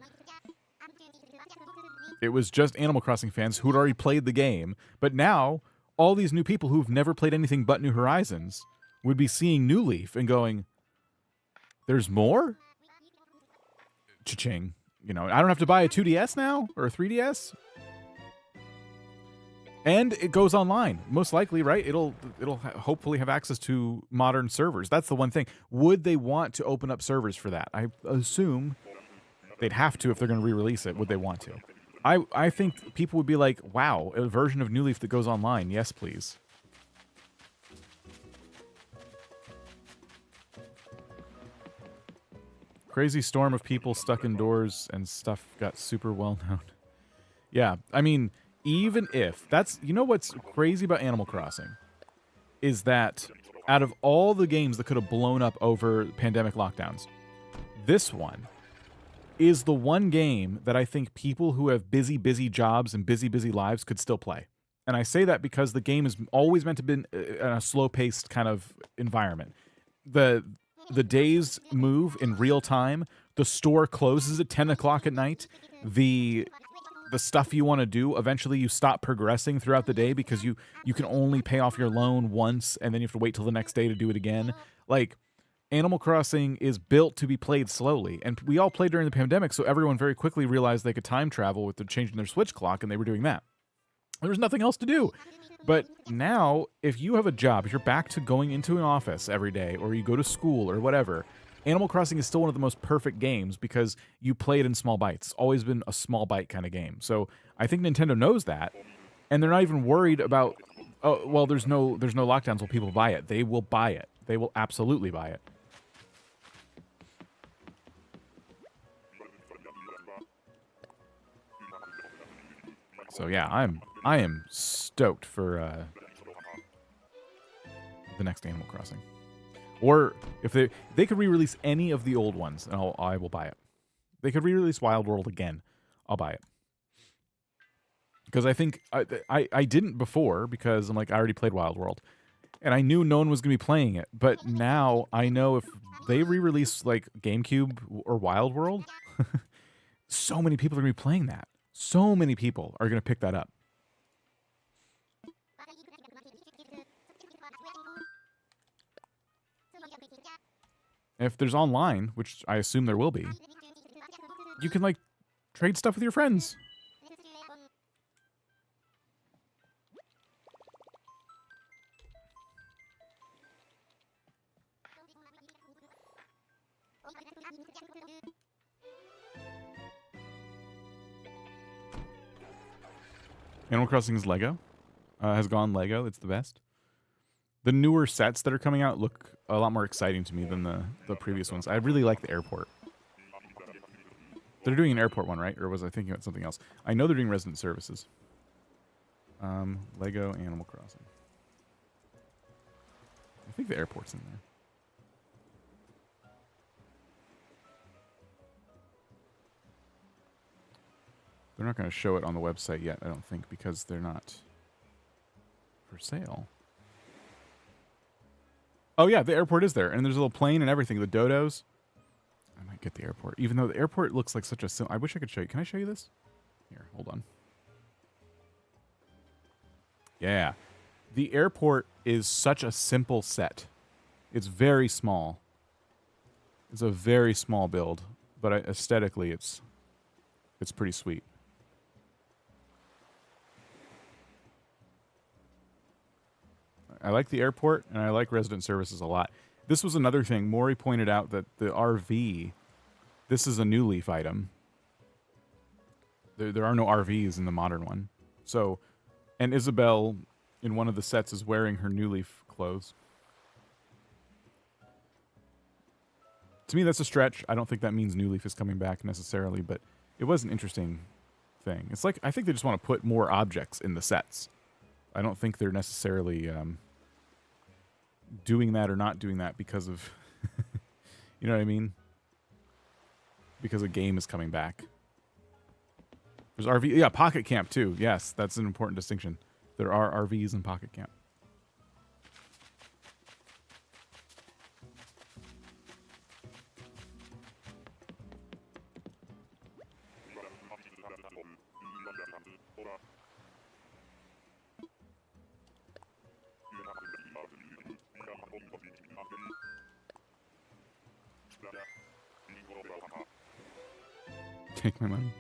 It was just Animal Crossing fans who had already played the game. But now, all these new people who've never played anything but New Horizons would be seeing New Leaf and going, there's more? Cha-ching. You know, I don't have to buy a 2DS now? Or a 3DS? And it goes online, most likely, right? It'll hopefully have access to modern servers. That's the one thing. Would they want to open up servers for that? I assume they'd have to if they're going to re-release it. Would they want to? I think people would be like, wow, a version of New Leaf that goes online. Yes, please. Crazy storm of people stuck indoors and stuff got super well known. Yeah, I mean, even if that's, you know what's crazy about Animal Crossing is that out of all the games that could have blown up over pandemic lockdowns, this one is the one game that I think people who have busy jobs and busy lives could still play. And I say that because the game is always meant to be in a slow-paced kind of environment. The days move in real time. The store closes at 10 o'clock at night. The stuff you want to do, eventually you stop progressing throughout the day because you can only pay off your loan once and then you have to wait till the next day to do it again. Like, Animal Crossing is built to be played slowly. And we all played during the pandemic, so everyone very quickly realized they could time travel with the changing their Switch clock, and they were doing that. There was nothing else to do. But now, if you have a job, if you're back to going into an office every day, or you go to school or whatever, Animal Crossing is still one of the most perfect games because you play it in small bites. It's always been a small bite kind of game. So I think Nintendo knows that, and they're not even worried about, oh, well, there's no lockdowns. Will people buy it? They will buy it. They will absolutely buy it. So yeah, I am stoked for the next Animal Crossing. Or if they could re-release any of the old ones, and I will buy it. They could re-release Wild World again, I'll buy it. Because I think I didn't before because I'm like I already played Wild World, and I knew no one was gonna be playing it. But now I know if they re-release like GameCube or Wild World, so many people are gonna be playing that. So many people are gonna pick that up. If there's online, which I assume there will be, you can like trade stuff with your friends. Animal Crossing is Lego. Has gone Lego. It's the best. The newer sets that are coming out look a lot more exciting to me than the previous ones. I really like the airport. They're doing an airport one, right? Or was I thinking about something else? I know they're doing resident services. Lego Animal Crossing. I think the airport's in there. They're not going to show it on the website yet, I don't think, because they're not for sale. Oh, yeah, the airport is there. And there's a little plane and everything. The dodos. I might get the airport. Even though the airport looks like such a... I wish I could show you. Can I show you this? Here, hold on. Yeah. The airport is such a simple set. It's very small. It's a very small build. But aesthetically, it's pretty sweet. I like the airport, and I like resident services a lot. This was another thing. Maury pointed out that the RV, this is a New Leaf item. There are no RVs in the modern one. So, and Isabel, in one of the sets, is wearing her New Leaf clothes. To me, that's a stretch. I don't think that means New Leaf is coming back necessarily, but it was an interesting thing. It's like, I think they just want to put more objects in the sets. I don't think they're necessarily... doing that or not doing that because of you know what I mean, because a game is coming back. There's RV, yeah, Pocket Camp too. Yes, that's an important distinction. There are RVs in Pocket Camp. Take my money.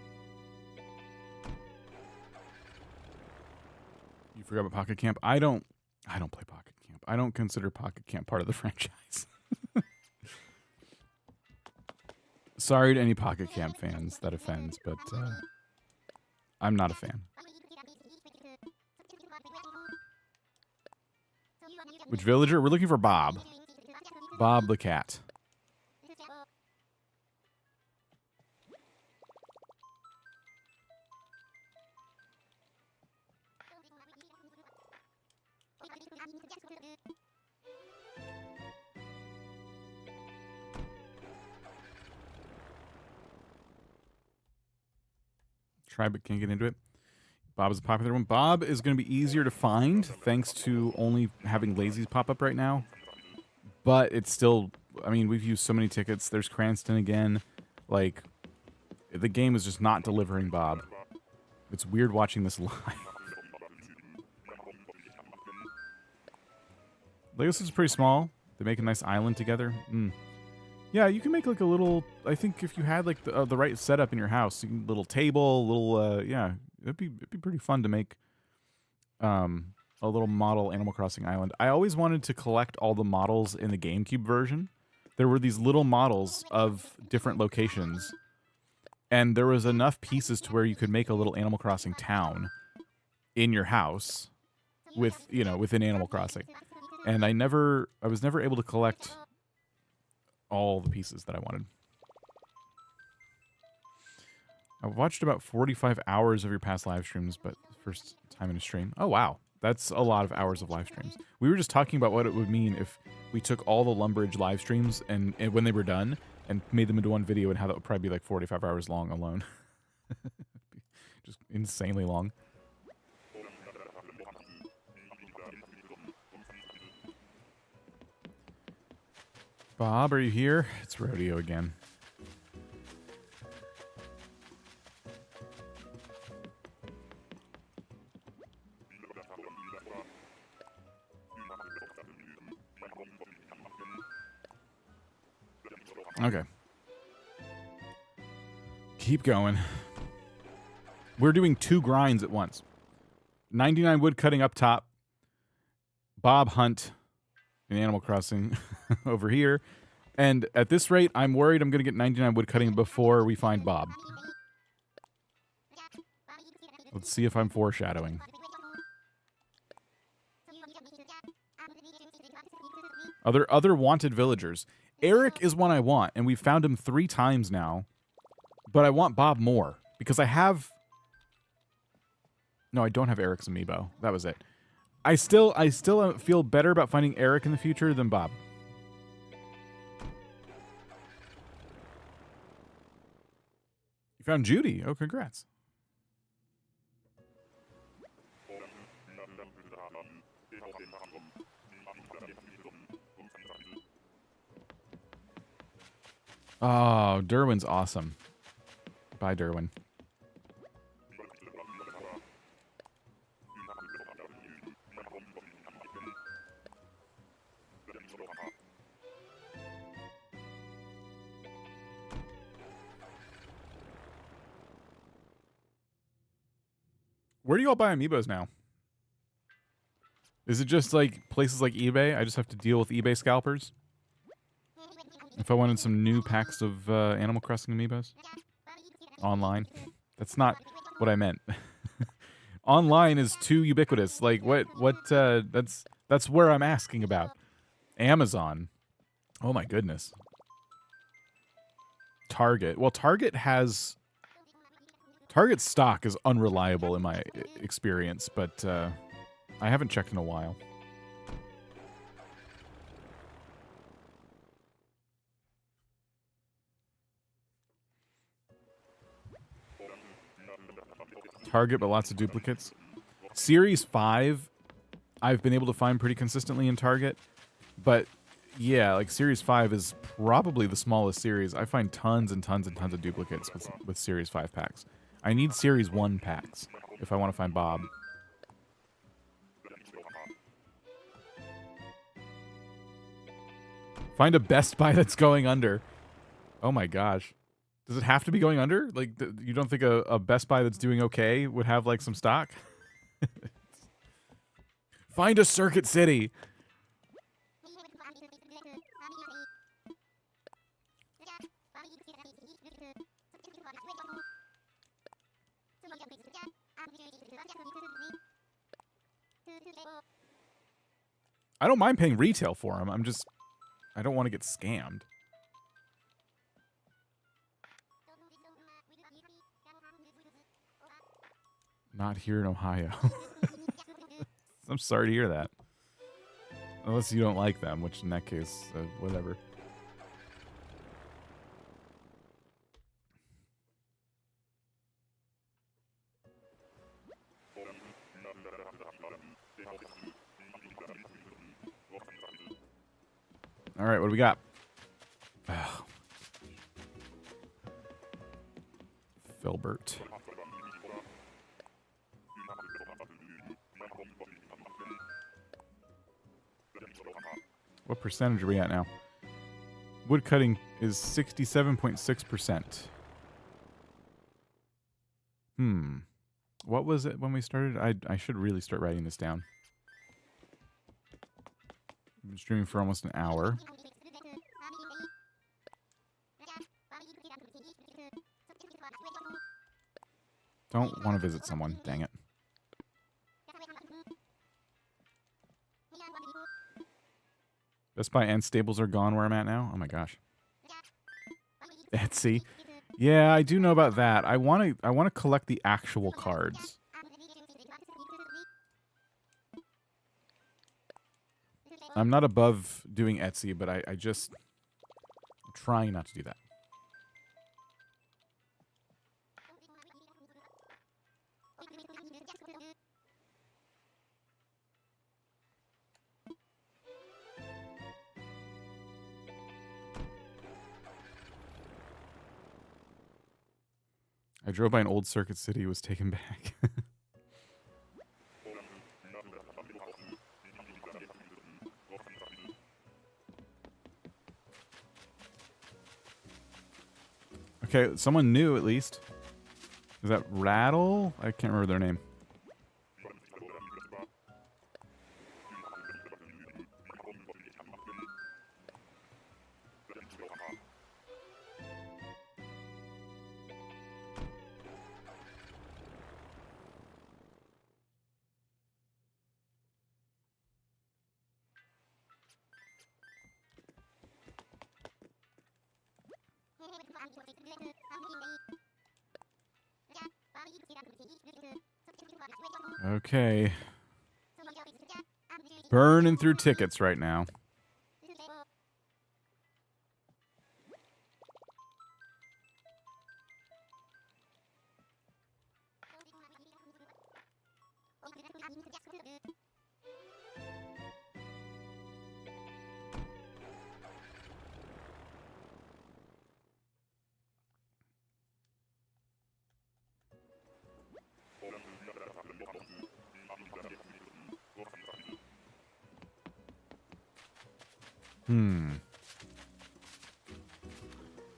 You forgot about Pocket Camp? I don't play Pocket Camp. I don't consider Pocket Camp part of the franchise. Sorry to any Pocket Camp fans that offends, but I'm not a fan. Which villager? We're looking for Bob. Bob the cat. Try but can't get into it. Bob is a popular one. Bob is going to be easier to find thanks to only having lazies pop up right now. But it's still, I mean, we've used so many tickets. There's Cranston again. Like, the game is just not delivering Bob. It's weird watching this live. Legos is pretty small. They make a nice island together. Yeah, you can make like a little, I think if you had like the right setup in your house, little table, little, yeah, it'd be pretty fun to make a little model Animal Crossing island. I always wanted to collect all the models in the GameCube version. There were these little models of different locations, and there was enough pieces to where you could make a little Animal Crossing town in your house with, you know, within Animal Crossing. and I was never able to collect all the pieces that I wanted. I've watched about 45 hours of your past live streams, but first time in a stream. Oh, wow. That's a lot of hours of live streams. We were just talking about what it would mean if we took all the Lumbridge live streams and when they were done and made them into one video, and how that would probably be like 45 hours long alone. Just insanely long. Bob, are you here? It's rodeo again. Okay. Keep going. We're doing 2 grinds at once. 99 wood cutting up top. Bob hunt in Animal Crossing over here. And at this rate, I'm worried I'm going to get 99 wood cutting before we find Bob. Let's see if I'm foreshadowing. Other wanted villagers. Eric is one I want, and we've found him 3 times now. But I want Bob more, because I have... No, I don't have Eric's amiibo. That was it. I still feel better about finding Eric in the future than Bob. You found Judy. Oh, congrats. Oh, Derwin's awesome. Bye, Derwin. Where do you all buy amiibos now? Is it just like places like eBay? I just have to deal with eBay scalpers? If I wanted some new packs of Animal Crossing amiibos? Online? That's not what I meant. Online is too ubiquitous. Like, that's where I'm asking about. Amazon. Oh my goodness. Target. Well, Target's stock is unreliable in my experience, but I haven't checked in a while. Target, but lots of duplicates. Series 5, I've been able to find pretty consistently in Target, but yeah, like Series 5 is probably the smallest series. I find tons and tons and tons of duplicates with Series 5 packs. I need Series 1 packs if I want to find Bob. Find a Best Buy that's going under. Oh my gosh. Does it have to be going under? Like, you don't think a Best Buy that's doing okay would have, like, some stock? Find a Circuit City. I don't mind paying retail for them. I don't want to get scammed. Not here in Ohio. I'm sorry to hear that. Unless you don't like them, which in that case, whatever. All right, what do we got? Oh. Filbert. What percentage are we at now? Woodcutting is 67.6%. What was it when we started? I should really start writing this down. I've been streaming for almost an hour. Don't want to visit someone. Dang it. Best Buy and Staples are gone where I'm at now. Oh my gosh. Etsy. Yeah, I do know about that. I want to collect the actual cards. I'm not above doing Etsy, but I just I'm trying not to do that. I drove by an old Circuit City. It was taken back. Okay, someone new at least. Is that Rattle? I can't remember their name. Okay. Burning through tickets right now.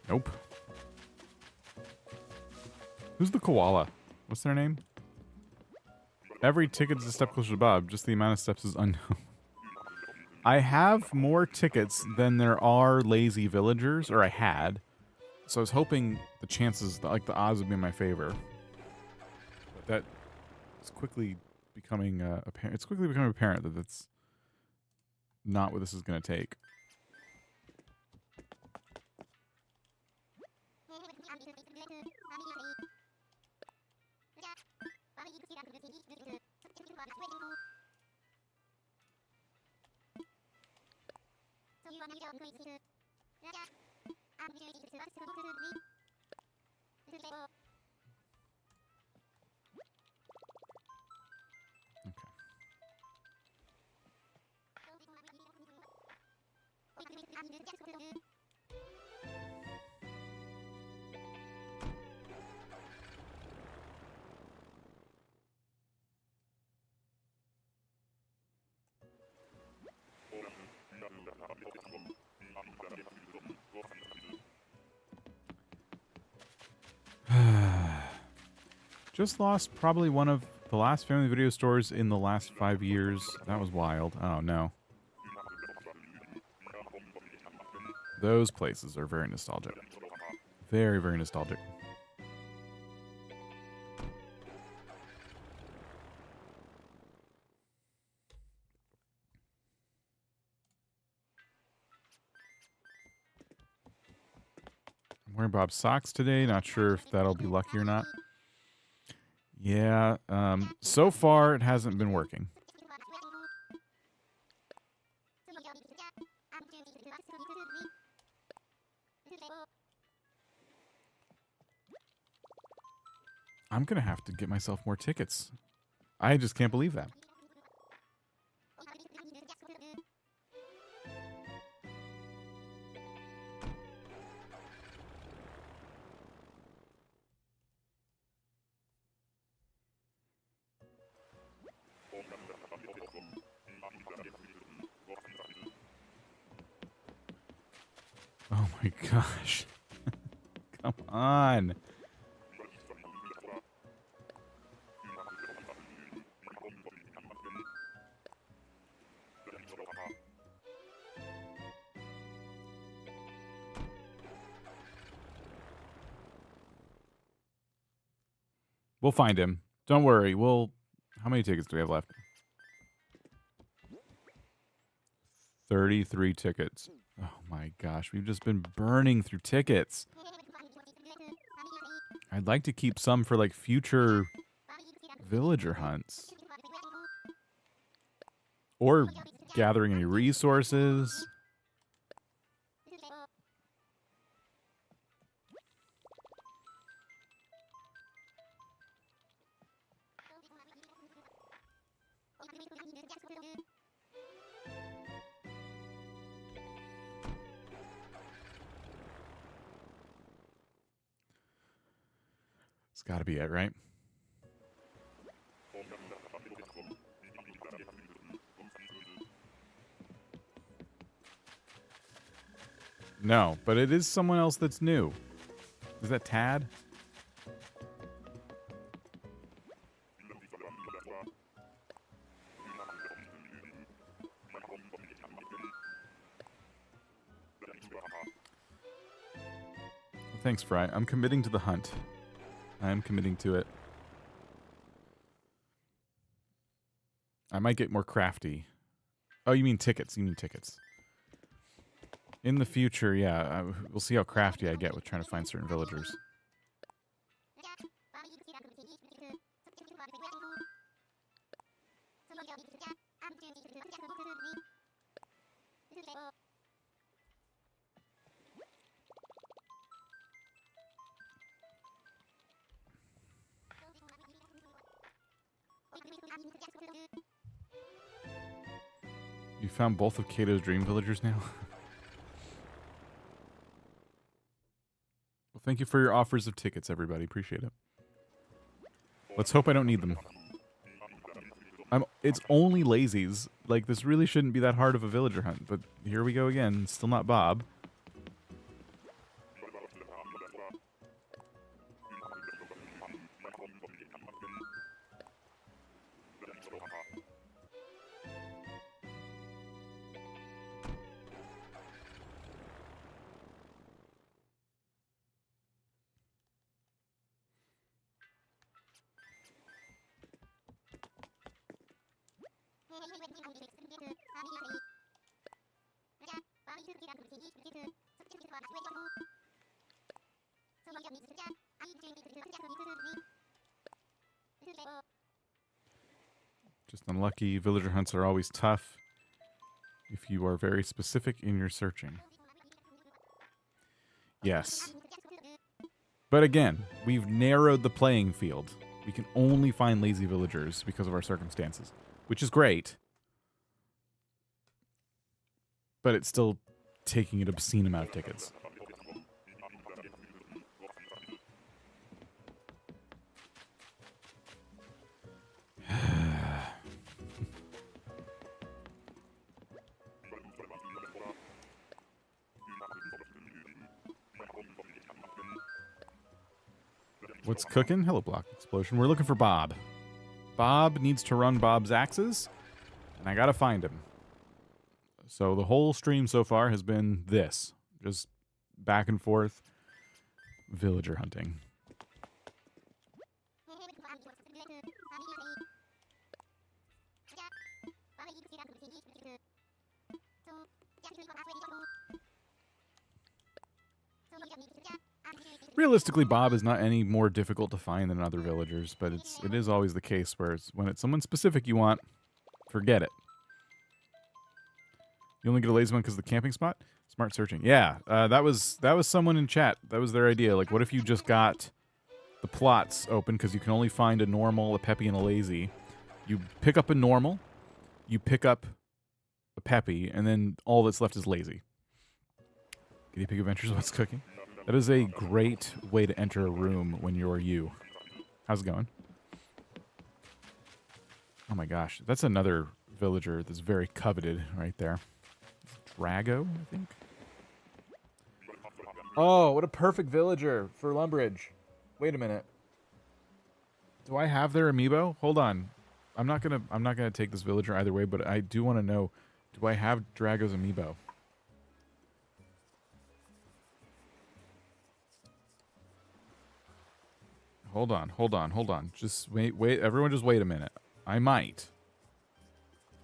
Nope. Who's the koala? What's their name? Every ticket is a step closer to Bob. Just the amount of steps is unknown. I have more tickets than there are lazy villagers, or I had. So I was hoping the chances, like the odds would be in my favor. But that is quickly becoming apparent. It's quickly becoming apparent that that's not what this is going to take. Just lost probably one of the last family video stores in the last 5 years. That was wild. Oh, no. Those places are very nostalgic. Very, very nostalgic. I'm wearing Bob's socks today. Not sure if that'll be lucky or not. Yeah, so far it hasn't been working. I'm gonna have to get myself more tickets. I just can't believe that. Oh my gosh. Come on. We'll find him. Don't worry. How many tickets do we have left? 33 tickets. Oh my gosh, we've just been burning through tickets. I'd like to keep some for like future villager hunts. Or gathering any resources. It's got to be it, right? No, but it is someone else that's new. Is that Tad? Thanks, Fry. I'm committing to the hunt. I am committing to it. I might get more crafty. Oh, you mean tickets. You mean tickets. In the future, yeah, we'll see how crafty I get with trying to find certain villagers. You found both of Kato's dream villagers now? Well, thank you for your offers of tickets, everybody. Appreciate it. Let's hope I don't need them. It's only lazies. Like, this really shouldn't be that hard of a villager hunt, but here we go again. Still not Bob. Just unlucky. Villager hunts are always tough if you are very specific in your searching. Yes. But again, we've narrowed the playing field. We can only find lazy villagers because of our circumstances, which is great. But it's still taking an obscene amount of tickets. What's cooking? Hello, Block Explosion. We're looking for Bob. Bob needs to run Bob's axes, and I gotta find him. So the whole stream so far has been this. Just back and forth villager hunting. Realistically, Bob is not any more difficult to find than other villagers, but it is always the case where when it's someone specific you want, forget it. You only get a lazy one because of the camping spot? Smart searching. Yeah, that was someone in chat. That was their idea. Like, what if you just got the plots open because you can only find a normal, a peppy, and a lazy. You pick up a normal, you pick up a peppy, and then all that's left is lazy. Guinea Pig Adventures, what's cooking? That is a great way to enter a room when you're you. How's it going? Oh my gosh, that's another villager that's very coveted right there. Drago, I think. Oh, what a perfect villager for Lumbridge. Wait a minute. Do I have their amiibo? Hold on. I'm not gonna take this villager either way, but I do want to know, do I have Drago's amiibo? Hold on. Just wait. Everyone just wait a minute. I might.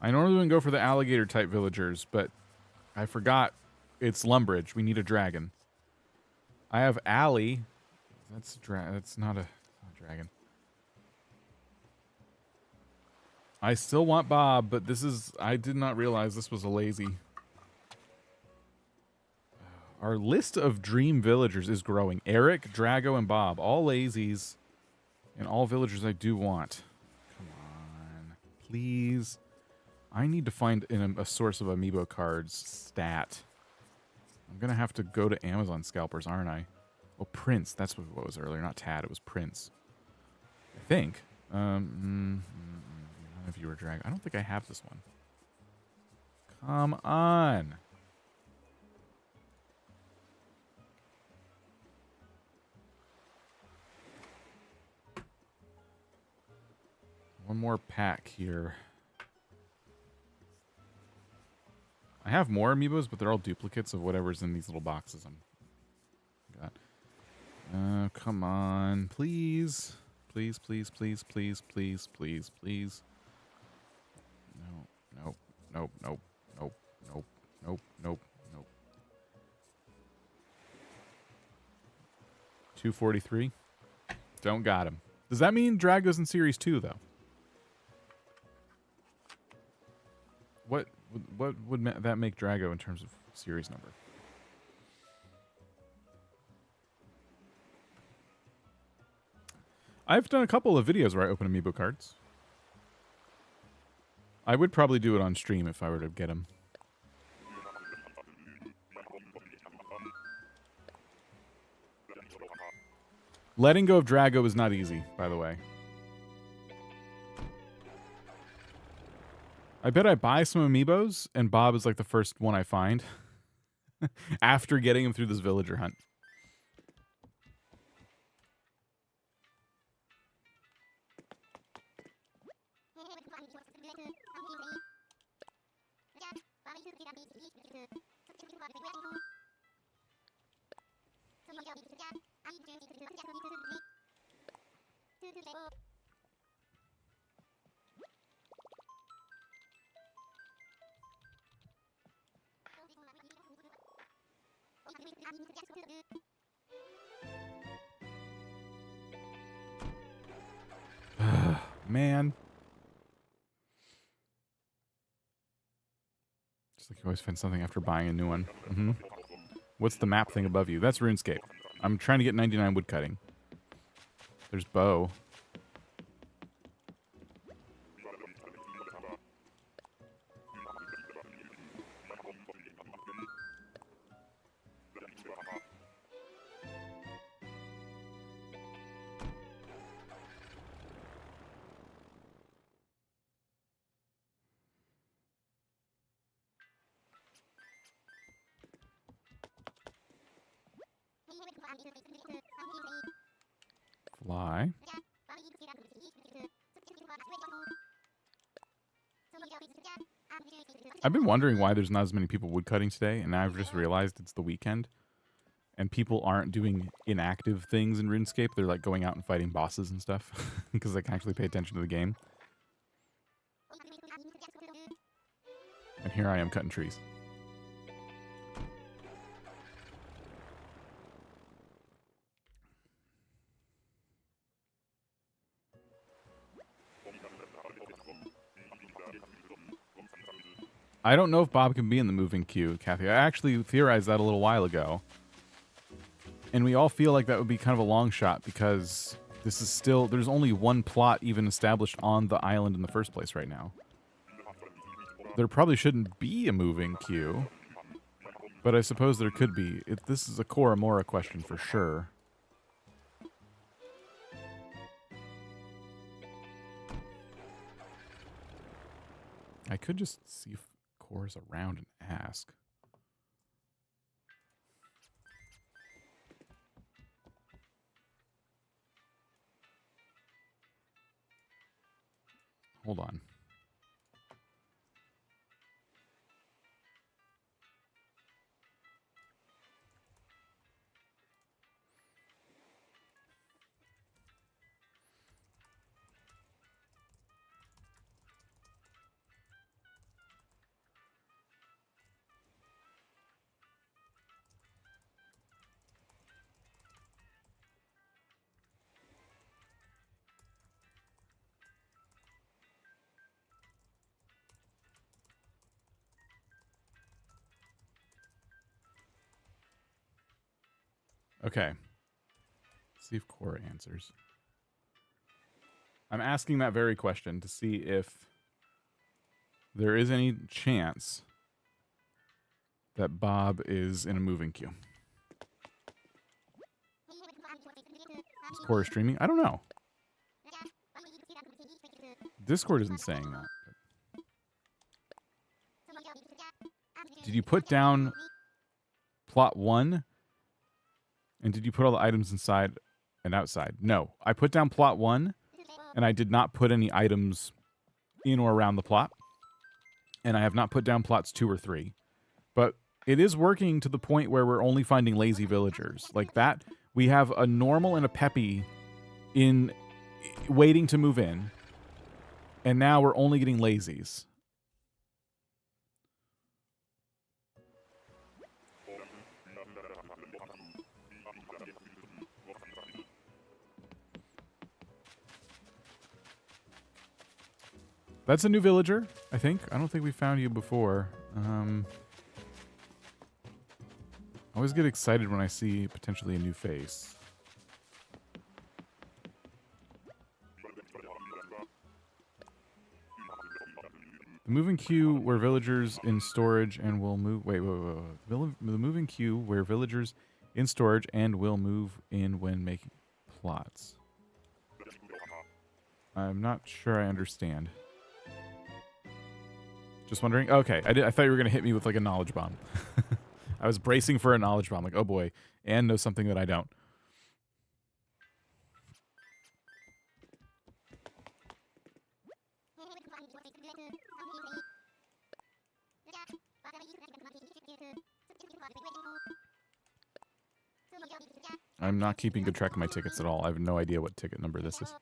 I normally wouldn't go for the alligator type villagers, but I forgot. It's Lumbridge. We need a dragon. I have Allie. That's not a dragon. I still want Bob, but this is... I did not realize this was a lazy... Our list of dream villagers is growing. Eric, Drago, and Bob. All lazies. And all villagers I do want. Come on. Please. I need to find a source of amiibo cards stat. I'm going to have to go to Amazon scalpers, aren't I? Oh, Prince. That's what was earlier. Not Tad. It was Prince. I think. If you were Drago. I don't think I have this one. Come on. One more pack here. I have more amiibos, but they're all duplicates of whatever's in these little boxes. Come on, please. Please, please, please, please, please, please, please. No, nope, nope, nope, nope, nope, nope, nope, nope. 243. Don't got him. Does that mean Drago's in Series 2, though? What would that make Drago in terms of series number? I've done a couple of videos where I open amiibo cards. I would probably do it on stream if I were to get them. Letting go of Drago is not easy, by the way. I bet I buy some amiibos, and Bob is like the first one I find after getting him through this villager hunt. Man. Just like you always find something after buying a new one. What's the map thing above you? That's RuneScape. I'm trying to get 99 woodcutting. There's bow. Fly. I've been wondering why there's not as many people woodcutting today, and now I've just realized it's the weekend. And people aren't doing inactive things in RuneScape. They're like going out and fighting bosses and stuff because they can actually pay attention to the game. And here I am cutting trees. I don't know if Bob can be in the moving queue, Kathy. I actually theorized that a little while ago. And we all feel like that would be kind of a long shot because this is still... There's only one plot even established on the island in the first place right now. There probably shouldn't be a moving queue. But I suppose there could be. This is a Koromora question for sure. I could just see if Core's around and ask. Hold on. Okay. Let's see if Cora answers. I'm asking that very question to see if there is any chance that Bob is in a moving queue. Is Cora streaming? I don't know. Discord isn't saying that. Did you put down plot 1? And did you put all the items inside and outside? No. I put down plot 1, and I did not put any items in or around the plot. And I have not put down plots 2 or 3. But it is working to the point where we're only finding lazy villagers. Like that, we have a normal and a peppy in waiting to move in. And now we're only getting lazies. That's a new villager, I think. I don't think we found you before. I always get excited when I see potentially a new face. The moving queue where villagers in storage and will move... Wait. The moving queue where villagers in storage and will move in when making plots. I'm not sure I understand. Just wondering. Okay, I thought you were going to hit me with like a knowledge bomb. I was bracing for a knowledge bomb. Like, oh boy, Anne knows something that I don't. I'm not keeping good track of my tickets at all. I have no idea what ticket number this is.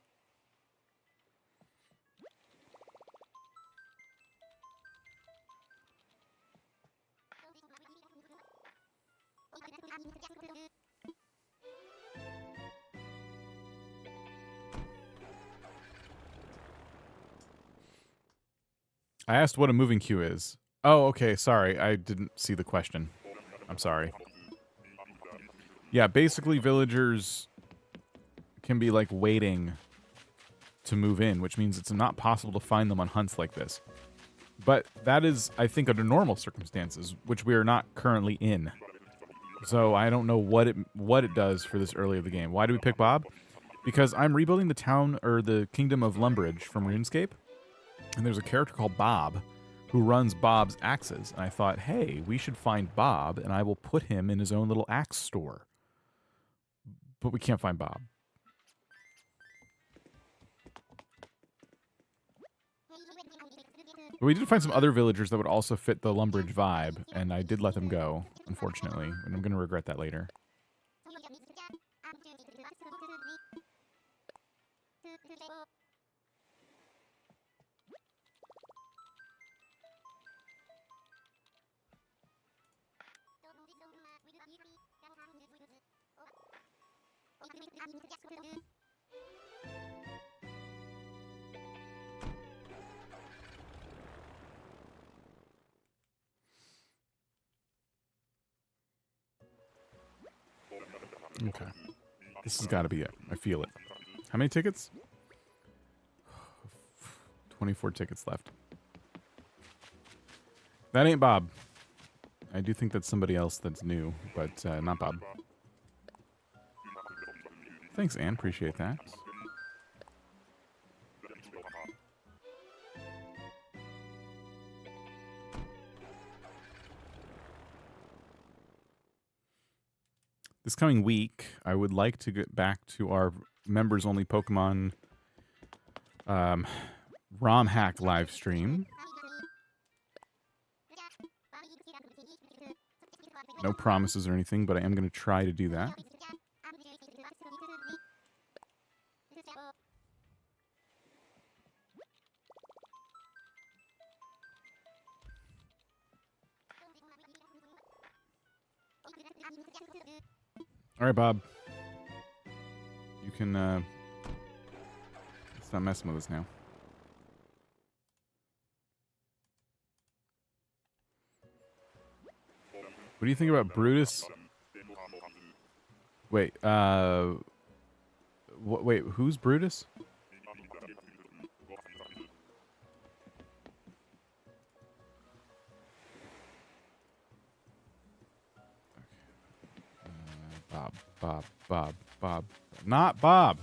I asked what a moving queue is. Oh, okay, sorry. I didn't see the question. I'm sorry. Yeah, basically villagers can be like waiting to move in, which means it's not possible to find them on hunts like this. But that is, I think, under normal circumstances, which we are not currently in. So I don't know what it does for this early of the game. Why do we pick Bob? Because I'm rebuilding the town, or the kingdom of Lumbridge from RuneScape. And there's a character called Bob who runs Bob's axes. And I thought, hey, we should find Bob, and I will put him in his own little axe store. But we can't find Bob. But we did find some other villagers that would also fit the Lumbridge vibe, and I did let them go, unfortunately. And I'm going to regret that later. Okay. This has got to be it. I feel it. How many tickets? 24 tickets left. That ain't Bob. I do think that's somebody else that's new, but not Bob. Thanks, Anne. Appreciate that. This coming week, I would like to get back to our members-only Pokemon ROM hack live stream. No promises or anything, but I am going to try to do that. All right, Bob. You can, stop messing with us now. What do you think about Brutus? Wait, wait, who's Brutus? Bob. Not Bob.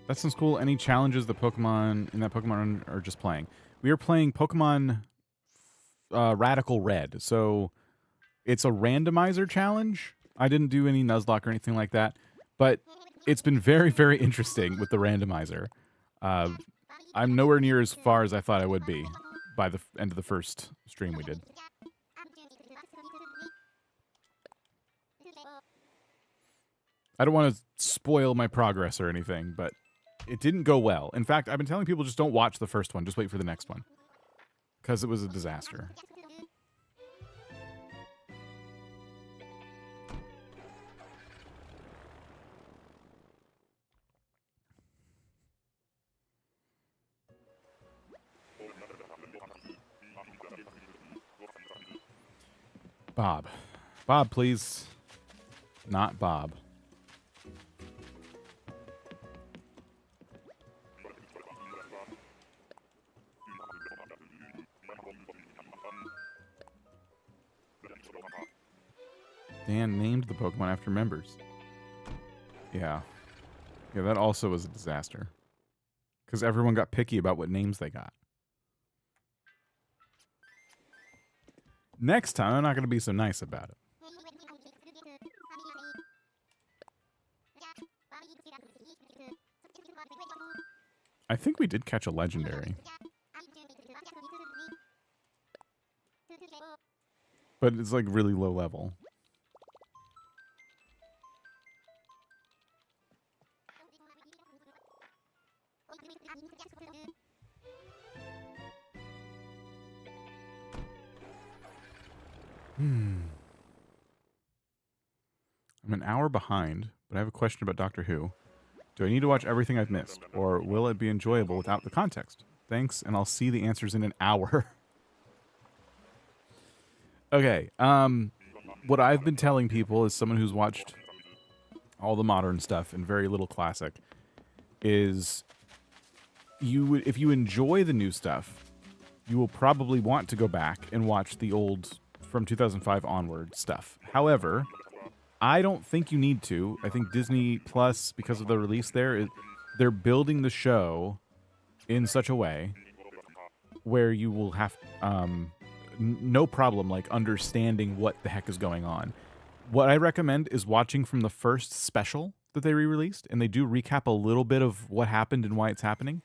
That sounds cool. Any challenges the Pokemon in that Pokemon are just playing? We are playing Pokemon Radical Red. So it's a randomizer challenge. I didn't do any Nuzlocke or anything like that, but it's been very, very interesting with the randomizer. I'm nowhere near as far as I thought I would be by the end of the first stream we did. I don't want to spoil my progress or anything, but it didn't go well. In fact, I've been telling people just don't watch the first one. Just wait for the next one. Because it was a disaster. Bob. Bob, please. Not Bob. Dan named the Pokemon after members. Yeah. Yeah, that also was a disaster. Because everyone got picky about what names they got. Next time, I'm not going to be so nice about it. I think we did catch a legendary. But it's like really low level. I'm an hour behind, but I have a question about Doctor Who. Do I need to watch everything I've missed, or will it be enjoyable without the context? Thanks, and I'll see the answers in an hour. Okay, what I've been telling people as someone who's watched all the modern stuff and very little classic is if you enjoy the new stuff, you will probably want to go back and watch the old from 2005 onward stuff. However, I don't think you need to. I think Disney Plus, because of the release there, they're building the show in such a way where you will have no problem like understanding what the heck is going on. What I recommend is watching from the first special that they re-released, and they do recap a little bit of what happened and why it's happening.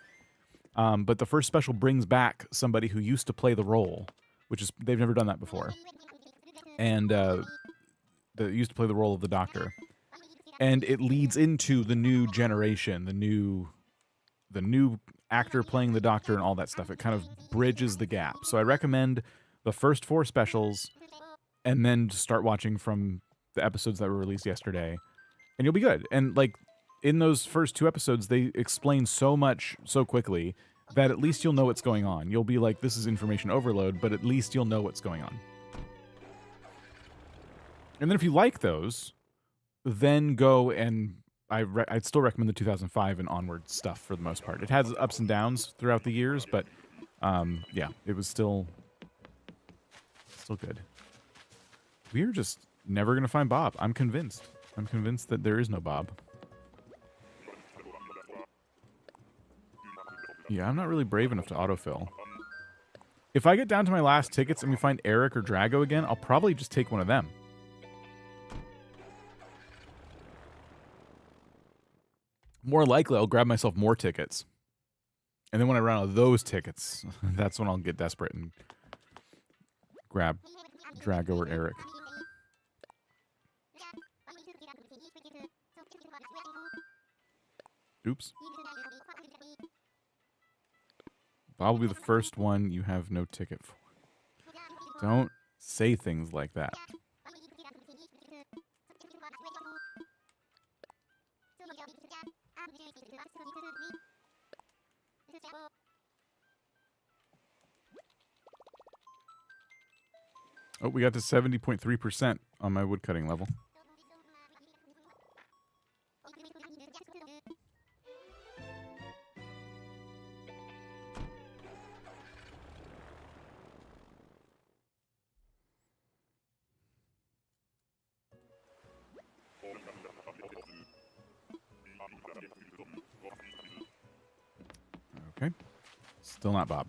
But the first special brings back somebody who used to play the role, which is they've never done that before, and that used to play the role of the Doctor, and it leads into the new generation, the new actor playing the Doctor and all that stuff. It kind of bridges the gap. So I recommend the first 4 specials, and then start watching from the episodes that were released yesterday, and you'll be good. And like in those first 2 episodes, they explain so much so quickly that at least you'll know what's going on. You'll be like, this is information overload, but at least you'll know what's going on. And then if you like those, then go and I'd still recommend the 2005 and onward stuff for the most part. It has ups and downs throughout the years, but yeah, it was still good. We're just never going to find Bob. I'm convinced. I'm convinced that there is no Bob. Yeah, I'm not really brave enough to autofill. If I get down to my last tickets and we find Eric or Drago again, I'll probably just take one of them. More likely, I'll grab myself more tickets. And then when I run out of those tickets, that's when I'll get desperate and grab Drago or Eric. Oops. Bob will be the first one you have no ticket for. Don't say things like that. Oh, we got to 70.3% on my woodcutting level. Okay. Still not Bob.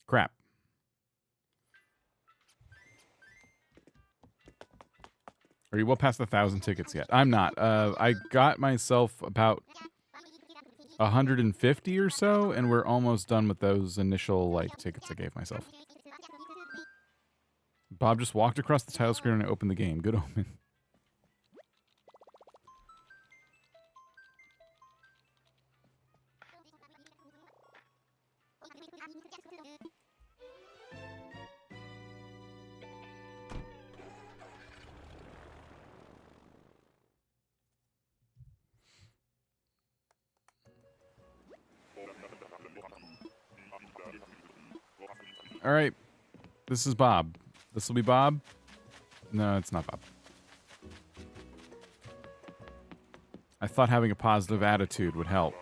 Crap. Are you well past 1,000 tickets yet? I'm not. I got myself about 150 or so, and we're almost done with those initial like tickets I gave myself. Bob just walked across the title screen and I opened the game. Good omen. All right. This is Bob. This will be Bob. No, it's not Bob. I thought having a positive attitude would help.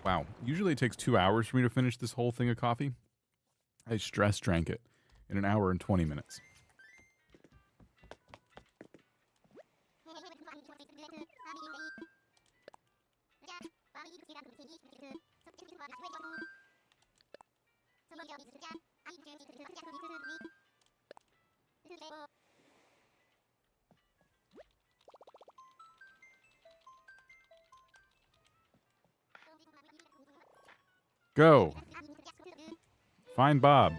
Wow. Usually it takes 2 hours for me to finish this whole thing of coffee. I stress drank it in 1 hour and 20 minutes. Go. Find Bob.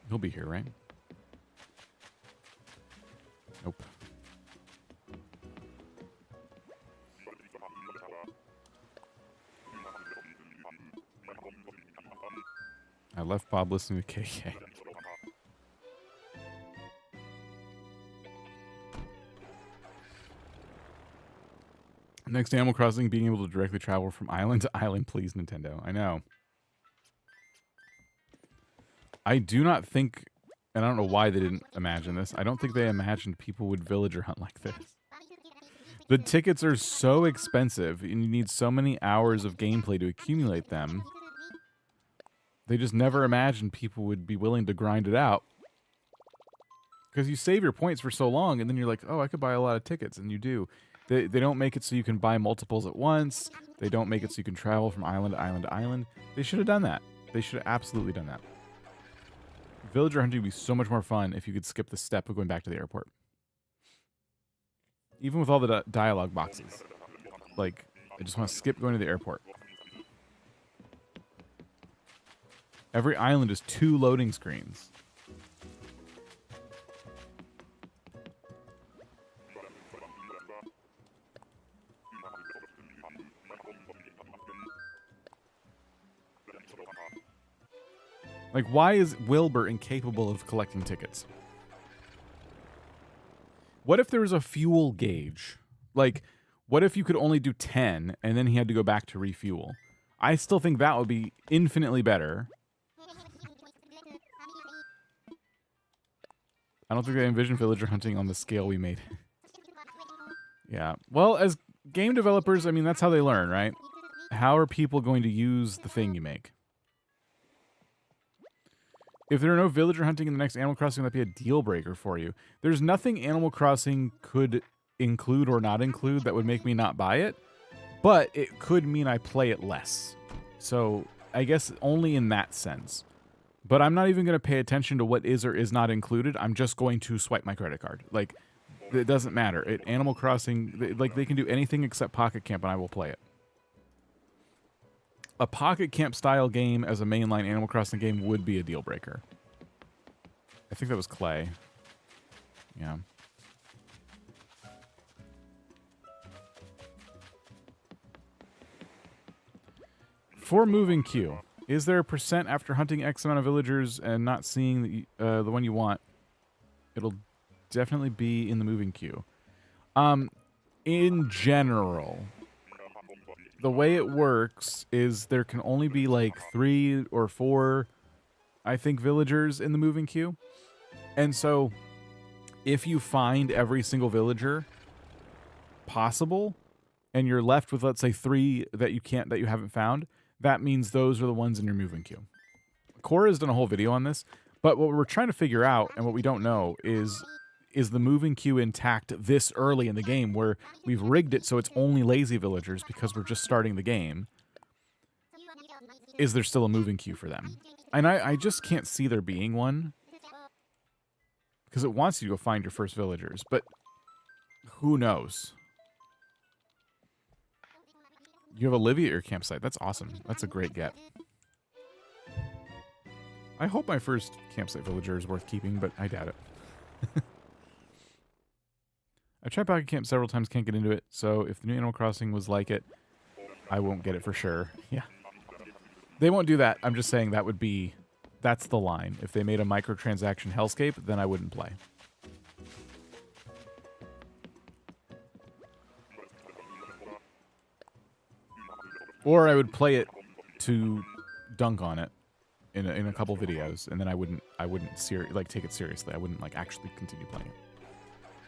He'll be here, right? Nope. I left Bob listening to KK. Next Animal Crossing, being able to directly travel from island to island, please, Nintendo. I know. I do not think, and I don't know why they didn't imagine this, I don't think they imagined people would villager hunt like this. The tickets are so expensive, and you need so many hours of gameplay to accumulate them. They just never imagined people would be willing to grind it out. Because you save your points for so long, and then you're like, oh, I could buy a lot of tickets, and you do. They don't make it so you can buy multiples at once. They don't make it so you can travel from island to island to island. They should have done that. They should have absolutely done that. Villager hunting would be so much more fun if you could skip the step of going back to the airport. Even with all the dialogue boxes. Like, I just want to skip going to the airport. Every island is 2 loading screens. Like, why is Wilbur incapable of collecting tickets? What if there was a fuel gauge? Like, what if you could only do 10 and then he had to go back to refuel? I still think that would be infinitely better. I don't think they envisioned villager hunting on the scale we made. Yeah. Well, as game developers, I mean, that's how they learn, right? How are people going to use the thing you make? If there are no villager hunting in the next Animal Crossing, that'd be a deal breaker for you. There's nothing Animal Crossing could include or not include that would make me not buy it, but it could mean I play it less. So I guess only in that sense. But I'm not even going to pay attention to what is or is not included. I'm just going to swipe my credit card. Like, it doesn't matter. Animal Crossing, like, they can do anything except Pocket Camp, and I will play it. A Pocket Camp style game as a mainline Animal Crossing game would be a deal breaker. I think that was Clay. Yeah. For moving queue, is there a % after hunting X amount of villagers and not seeing the one you want? It'll definitely be in the moving queue. In general, the way it works is there can only be like 3 or 4, I think, villagers in the moving queue. And so if you find every single villager possible and you're left with, let's say, 3 that you haven't found, that means those are the ones in your moving queue. Cora's done a whole video on this, but what we're trying to figure out and what we don't know is the moving queue intact this early in the game, where we've rigged it so it's only lazy villagers because we're just starting the game. Is there still a moving queue for them? And I just can't see there being one, because it wants you to go find your first villagers, but who knows? You have Olivia at your campsite. That's awesome. That's a great get. I hope my first campsite villager is worth keeping, but I doubt it. I've tried Pocket Camp several times, can't get into it, so if the new Animal Crossing was like it, I won't get it for sure. Yeah. They won't do that. I'm just saying that's the line. If they made a microtransaction hellscape, then I wouldn't play. Or I would play it to dunk on it in a couple videos, and then I wouldn't take it seriously. I wouldn't like actually continue playing it.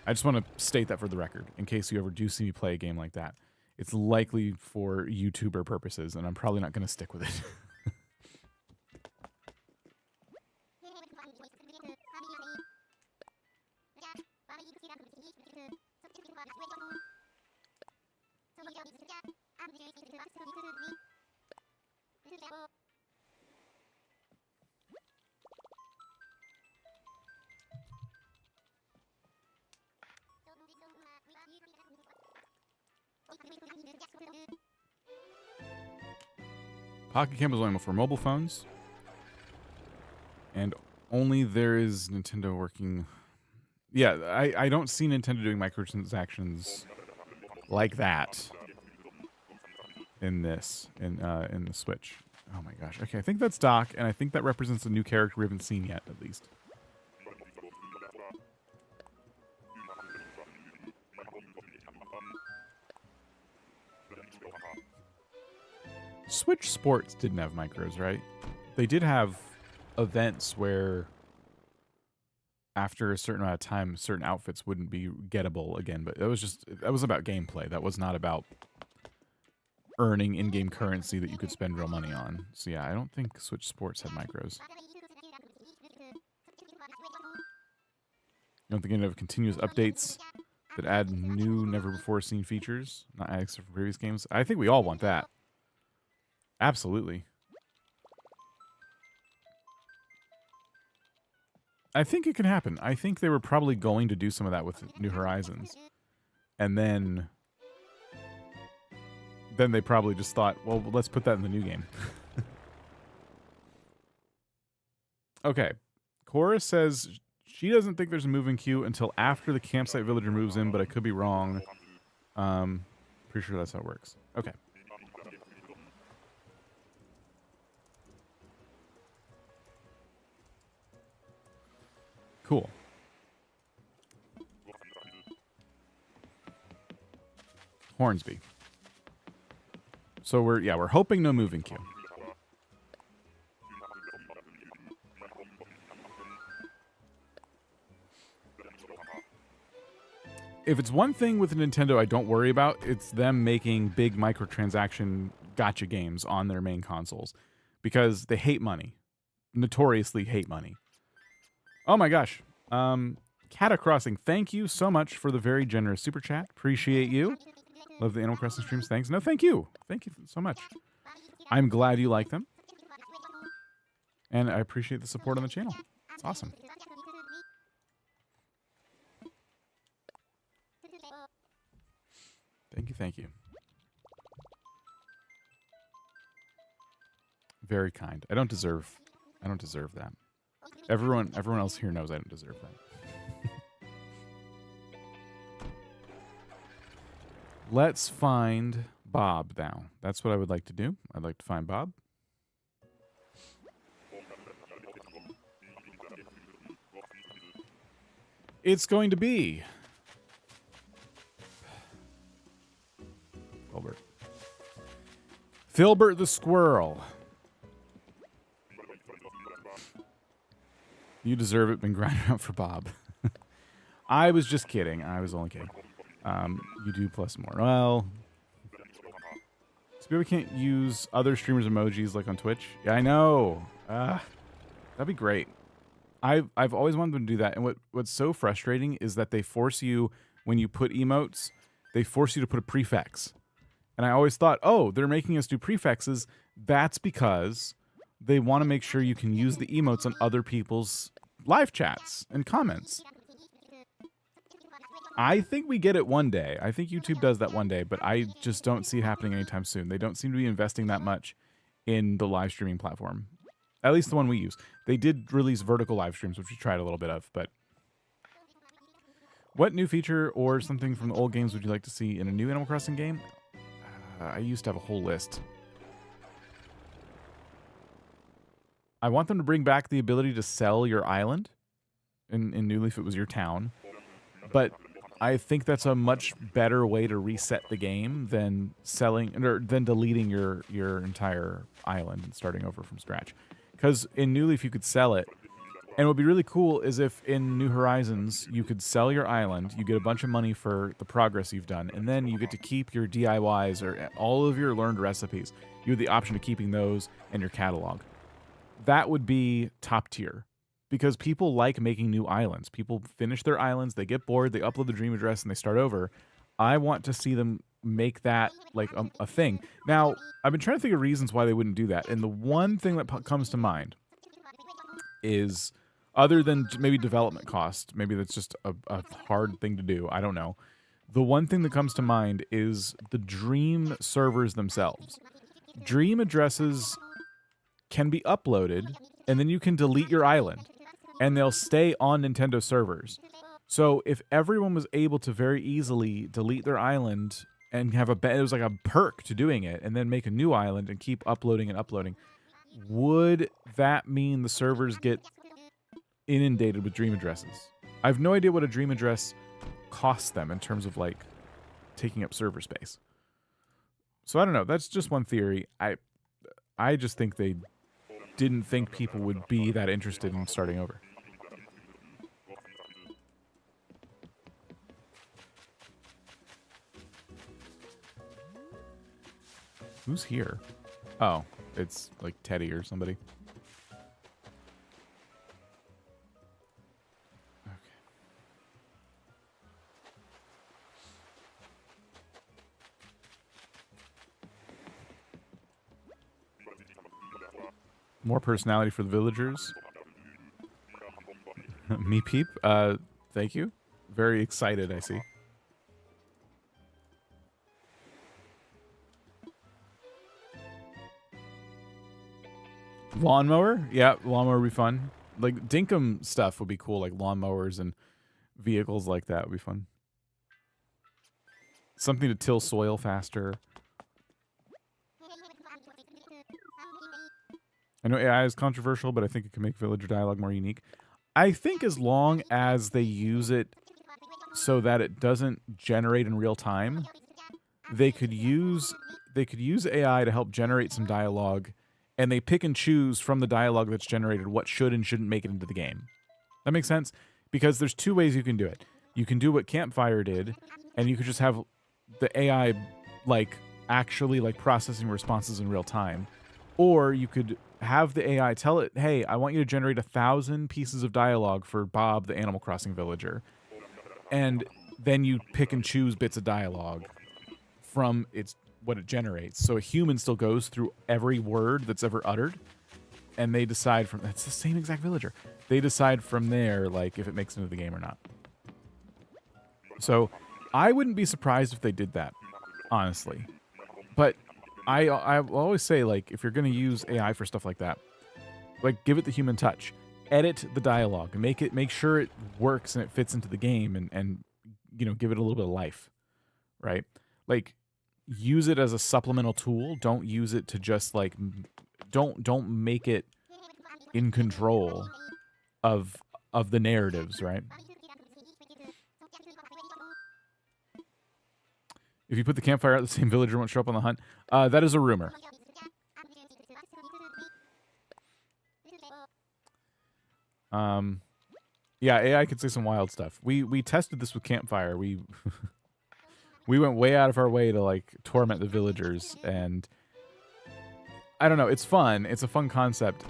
I just want to state that for the record, in case you ever do see me play a game like that. It's likely for YouTuber purposes, and I'm probably not going to stick with it. Pocket Camp is only for mobile phones, and only there is Nintendo working. Yeah, I don't see Nintendo doing microtransactions like that in this in the Switch. Oh my gosh. Okay, I think that's Doc, and I think that represents a new character we haven't seen yet, at least. Switch Sports didn't have micros, right? They did have events where after a certain amount of time, certain outfits wouldn't be gettable again, but that was about gameplay. That was not about earning in-game currency that you could spend real money on. So yeah, I don't think Switch Sports had micros. You don't think any of continuous updates that add new, never-before-seen features, not added from previous games? I think we all want that. Absolutely. I think it can happen. I think they were probably going to do some of that with New Horizons. And then they probably just thought, well, let's put that in the new game. Okay. Cora says she doesn't think there's a moving queue until after the campsite villager moves in, but I could be wrong. Pretty sure that's how it works. Okay. Cool. Hornsby. So we're hoping no moving queue. If it's one thing with Nintendo I don't worry about, it's them making big microtransaction gotcha games on their main consoles, because they hate money. notoriously hate money. Oh my gosh. Cata Crossing, thank you so much for the very generous super chat. Appreciate you. Love the Animal Crossing streams. Thanks. No, thank you. Thank you so much. I'm glad you like them. And I appreciate the support on the channel. It's awesome. Thank you, thank you. Very kind. I don't deserve that. Everyone else here knows I don't deserve that. Let's find Bob now. That's what I would like to do. I'd like to find Bob. It's going to be Filbert. Filbert the squirrel. You deserve it. Been grinding out for Bob. I was just kidding. I was only kidding. You do plus more. Well, so we can't use other streamers' emojis like on Twitch. Yeah, I know. That'd be great. I've always wanted them to do that. And what's so frustrating is that they force you, when you put emotes, they force you to put a prefix. And I always thought, oh, they're making us do prefixes. That's because they want to make sure you can use the emotes on other people's live chats and comments. I think we get it one day. I think YouTube does that one day, but I just don't see it happening anytime soon. They don't seem to be investing that much in the live streaming platform. At least the one we use. They did release vertical live streams, which we tried a little bit of, but what new feature or something from the old games would you like to see in a new Animal Crossing game? I used to have a whole list. I want them to bring back the ability to sell your island. In New Leaf, it was your town. But I think that's a much better way to reset the game than selling or than deleting your entire island and starting over from scratch. Because in New Leaf, you could sell it. And what would be really cool is if in New Horizons, you could sell your island, you get a bunch of money for the progress you've done, and then you get to keep your DIYs or all of your learned recipes. You have the option of keeping those in your catalog. That would be top tier. Because people like making new islands. People finish their islands, they get bored, they upload the dream address, and they start over. I want to see them make that like a thing. Now, I've been trying to think of reasons why they wouldn't do that. And the one thing that comes to mind is, other than maybe development cost, maybe that's just a hard thing to do, I don't know. The one thing that comes to mind is the Dream servers themselves. Dream addresses can be uploaded, and then you can delete your island, and they'll stay on Nintendo servers. So if everyone was able to very easily delete their island and have it was like a perk to doing it, and then make a new island and keep uploading and uploading, would that mean the servers get inundated with dream addresses? I have no idea what a dream address costs them in terms of like taking up server space. So I don't know. That's just one theory. I just think they didn't think people would be that interested in starting over. Who's here? Oh, it's like Teddy or somebody. More personality for the villagers. Me peep. Thank you. Very excited, I see. Lawnmower? Yeah, lawnmower would be fun. Like, Dinkum stuff would be cool, like lawnmowers and vehicles like that would be fun. Something to till soil faster. I know AI is controversial, but I think it can make villager dialogue more unique. I think as long as they use it so that it doesn't generate in real time, they could use AI to help generate some dialogue, and they pick and choose from the dialogue that's generated what should and shouldn't make it into the game. That makes sense? Because there's two ways you can do it. You can do what Campfire did, and you could just have the AI like actually like processing responses in real time, or you could have the AI tell it, hey, I want you to generate 1,000 pieces of dialogue for Bob, the Animal Crossing villager. And then you pick and choose bits of dialogue from what it generates. So a human still goes through every word that's ever uttered, and they decide from, that's the same exact villager. They decide from there, like, if it makes it into the game or not. So I wouldn't be surprised if they did that, honestly. But I always say, like, if you're going to use AI for stuff like that, like, give it the human touch. Edit the dialogue and make sure it works and it fits into the game, and you know, give it a little bit of life, right? Like, use it as a supplemental tool. Don't use it to just, like, don't make it in control of the narratives, right? If you put the campfire out, the same villager won't show up on the hunt. That is a rumor. Yeah, AI could say some wild stuff. We tested this with campfire. We we went way out of our way to, like, torment the villagers, and I don't know. It's fun. It's a fun concept.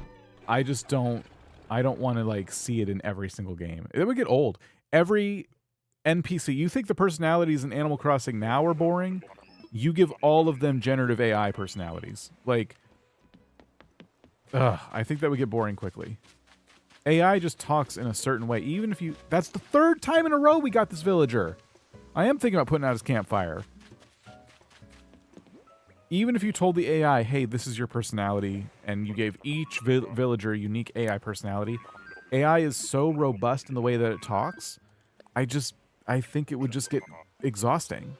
I just don't want to, like, see it in every single game. It would get old. Every NPC, you think the personalities in Animal Crossing now are boring? You give all of them generative AI personalities. Like, I think that would get boring quickly. AI just talks in a certain way. Even if you... That's the 3rd time in a row we got this villager. I am thinking about putting out his campfire. Even if you told the AI, hey, this is your personality, and you gave each villager a unique AI personality, AI is so robust in the way that it talks, I think it would just get exhausting.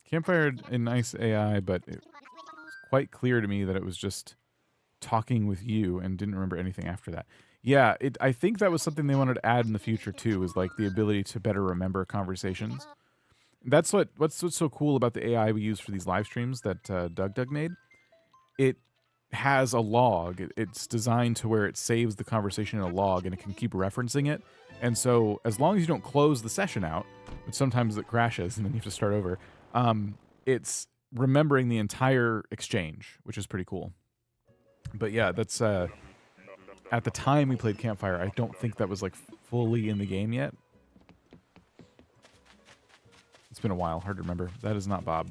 Campfire had a nice AI, but it was quite clear to me that it was just talking with you and didn't remember anything after that. Yeah, I think that was something they wanted to add in the future too, is like the ability to better remember conversations. That's what's so cool about the AI we use for these live streams that Doug made. It has a log. It's designed to where it saves the conversation in a log, and it can keep referencing it. And so as long as you don't close the session out, but sometimes it crashes and then you have to start over, it's remembering the entire exchange, which is pretty cool. But yeah, that's at the time we played Campfire, I don't think that was, like, fully in the game yet. It's been a while, hard to remember. That is not Bob.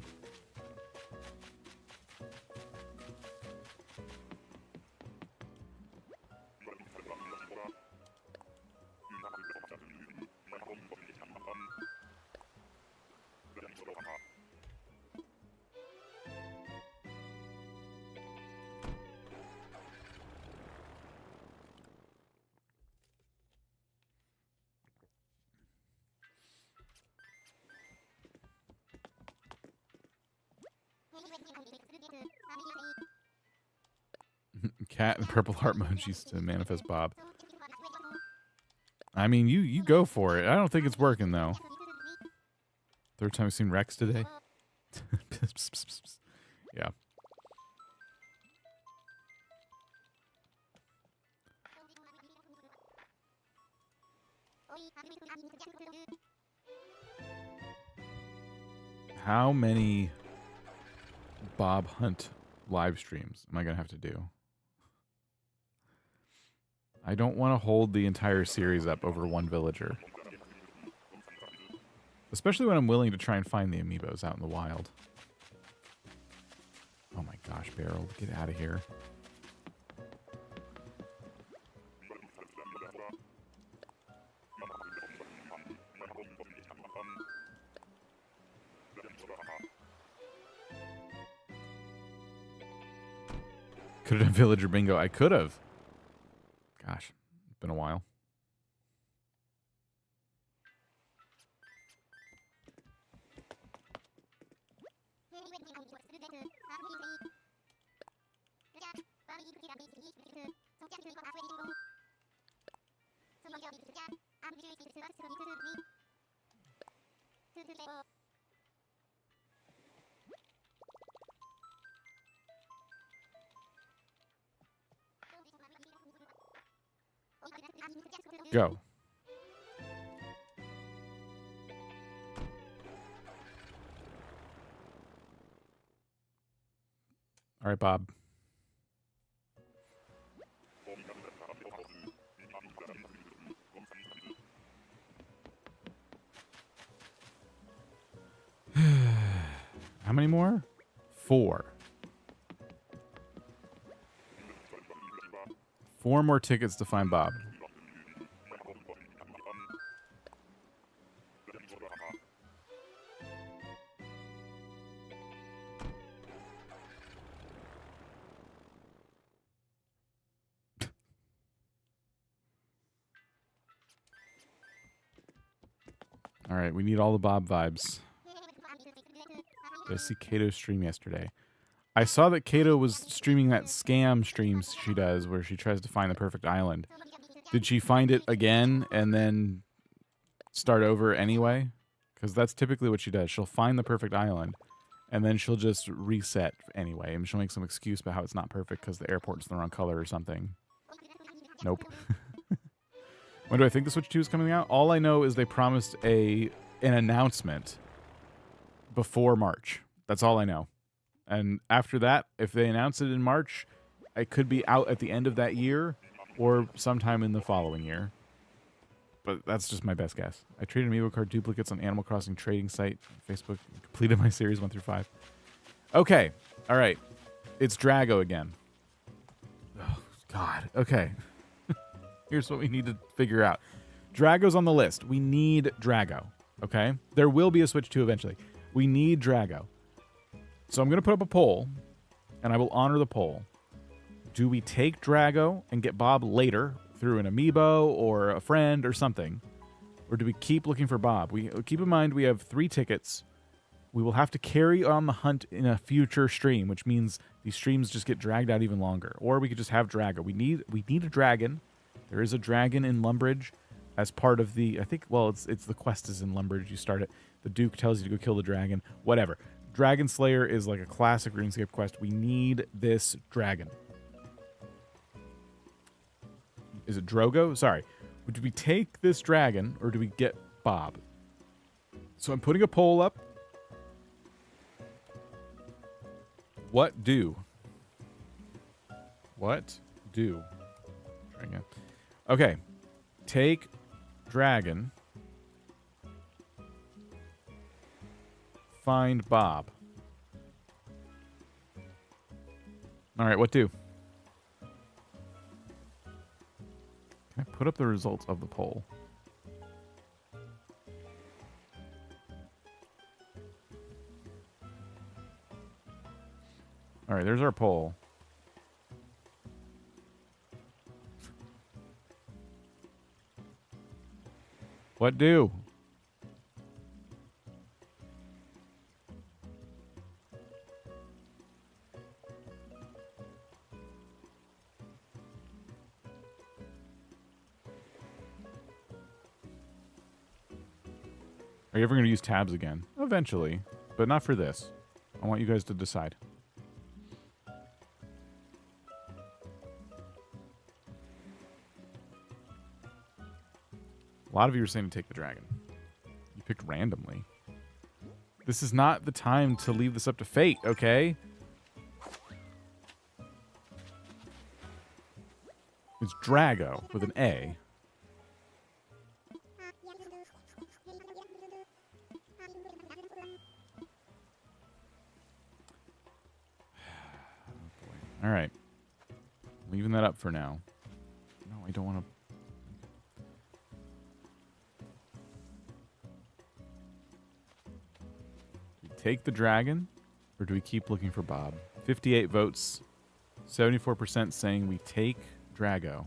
Cat and purple heart emojis to manifest Bob. I mean, you go for it. I don't think it's working, though. 3rd time I've seen Rex today. Yeah. How many Bob Hunt live streams am I going to have to do? I don't want to hold the entire series up over one villager. Especially when I'm willing to try and find the amiibos out in the wild. Oh my gosh, Beryl, get out of here. Could have done villager bingo. I could have. Gosh, it's been a while. Go. All right, Bob. How many more? 4. 4 more tickets to find Bob. All right, we need all the Bob vibes. Did I see Kato stream yesterday? I saw that Kato was streaming that scam stream she does where she tries to find the perfect island. Did she find it again and then start over anyway? Because that's typically what she does. She'll find the perfect island and then she'll just reset anyway. And she'll make some excuse about how it's not perfect because the airport's the wrong color or something. Nope. When do I think the Switch 2 is coming out? All I know is they promised an announcement before March. That's all I know. And after that, if they announce it in March, it could be out at the end of that year or sometime in the following year. But that's just my best guess. I traded Amiibo card duplicates on Animal Crossing trading site, Facebook, and completed my series 1 through 5. Okay. All right. It's Drago again. Oh, God. Okay. Here's what we need to figure out. Drago's on the list. We need Drago, okay? There will be a Switch 2 eventually. We need Drago. So I'm going to put up a poll, and I will honor the poll. Do we take Drago and get Bob later through an amiibo or a friend or something? Or do we keep looking for Bob? We keep in mind we have 3 tickets. We will have to carry on the hunt in a future stream, which means these streams just get dragged out even longer. Or we could just have Drago. We need a dragon. There is a dragon in Lumbridge as part of the, I think, well, it's the quest is in Lumbridge. You start it. The Duke tells you to go kill the dragon. Whatever. Dragon Slayer is like a classic RuneScape quest. We need this dragon. Is it Drago? Sorry. Do we take this dragon or do we get Bob? So I'm putting a poll up. What do? Dragon. Okay, take dragon, find Bob. All right, what do? Can I put up the results of the poll? All right, there's our poll. What do? Are you ever going to use tabs again? Eventually, but not for this. I want you guys to decide. A lot of you are saying to take the dragon. You picked randomly. This is not the time to leave this up to fate, okay? It's Drago with an A. All right. Leaving that up for now. No, I don't want to. Do we take the dragon or do we keep looking for Bob? 58 votes. 74% saying we take Drago.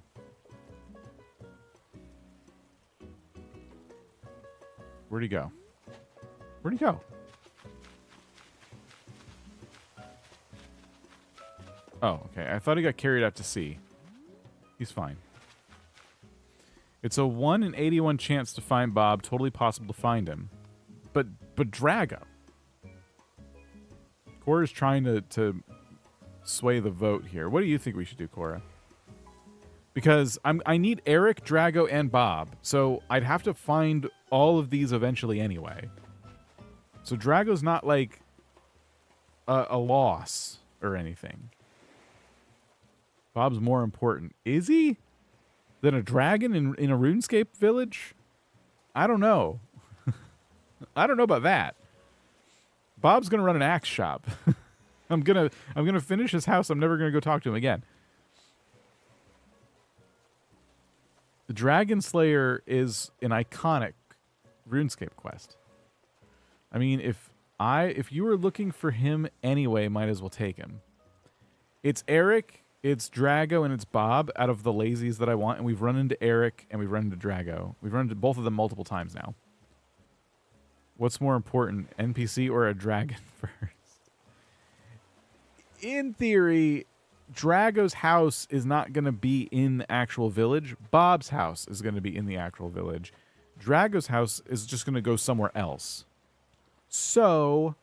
Where'd he go? Where'd he go? Oh, okay. I thought he got carried out to sea. He's fine. It's a 1 in 81 chance to find Bob. Totally possible to find him. But Drago. Cora's trying to sway the vote here. What do you think we should do, Cora? Because I need Eric, Drago, and Bob. So I'd have to find all of these eventually anyway. So Drago's not like a loss or anything. Bob's more important. Is he? Than a dragon in a RuneScape village? I don't know. I don't know about that. Bob's gonna run an axe shop. I'm gonna finish his house. I'm never gonna go talk to him again. The Dragon Slayer is an iconic RuneScape quest. I mean, if you were looking for him anyway, might as well take him. It's Eric, it's Drago, and it's Bob out of the lazies that I want, and we've run into Eric and we've run into Drago. We've run into both of them multiple times now. What's more important, NPC or a dragon first? In theory, Drago's house is not going to be in the actual village. Bob's house is going to be in the actual village. Drago's house is just going to go somewhere else. So,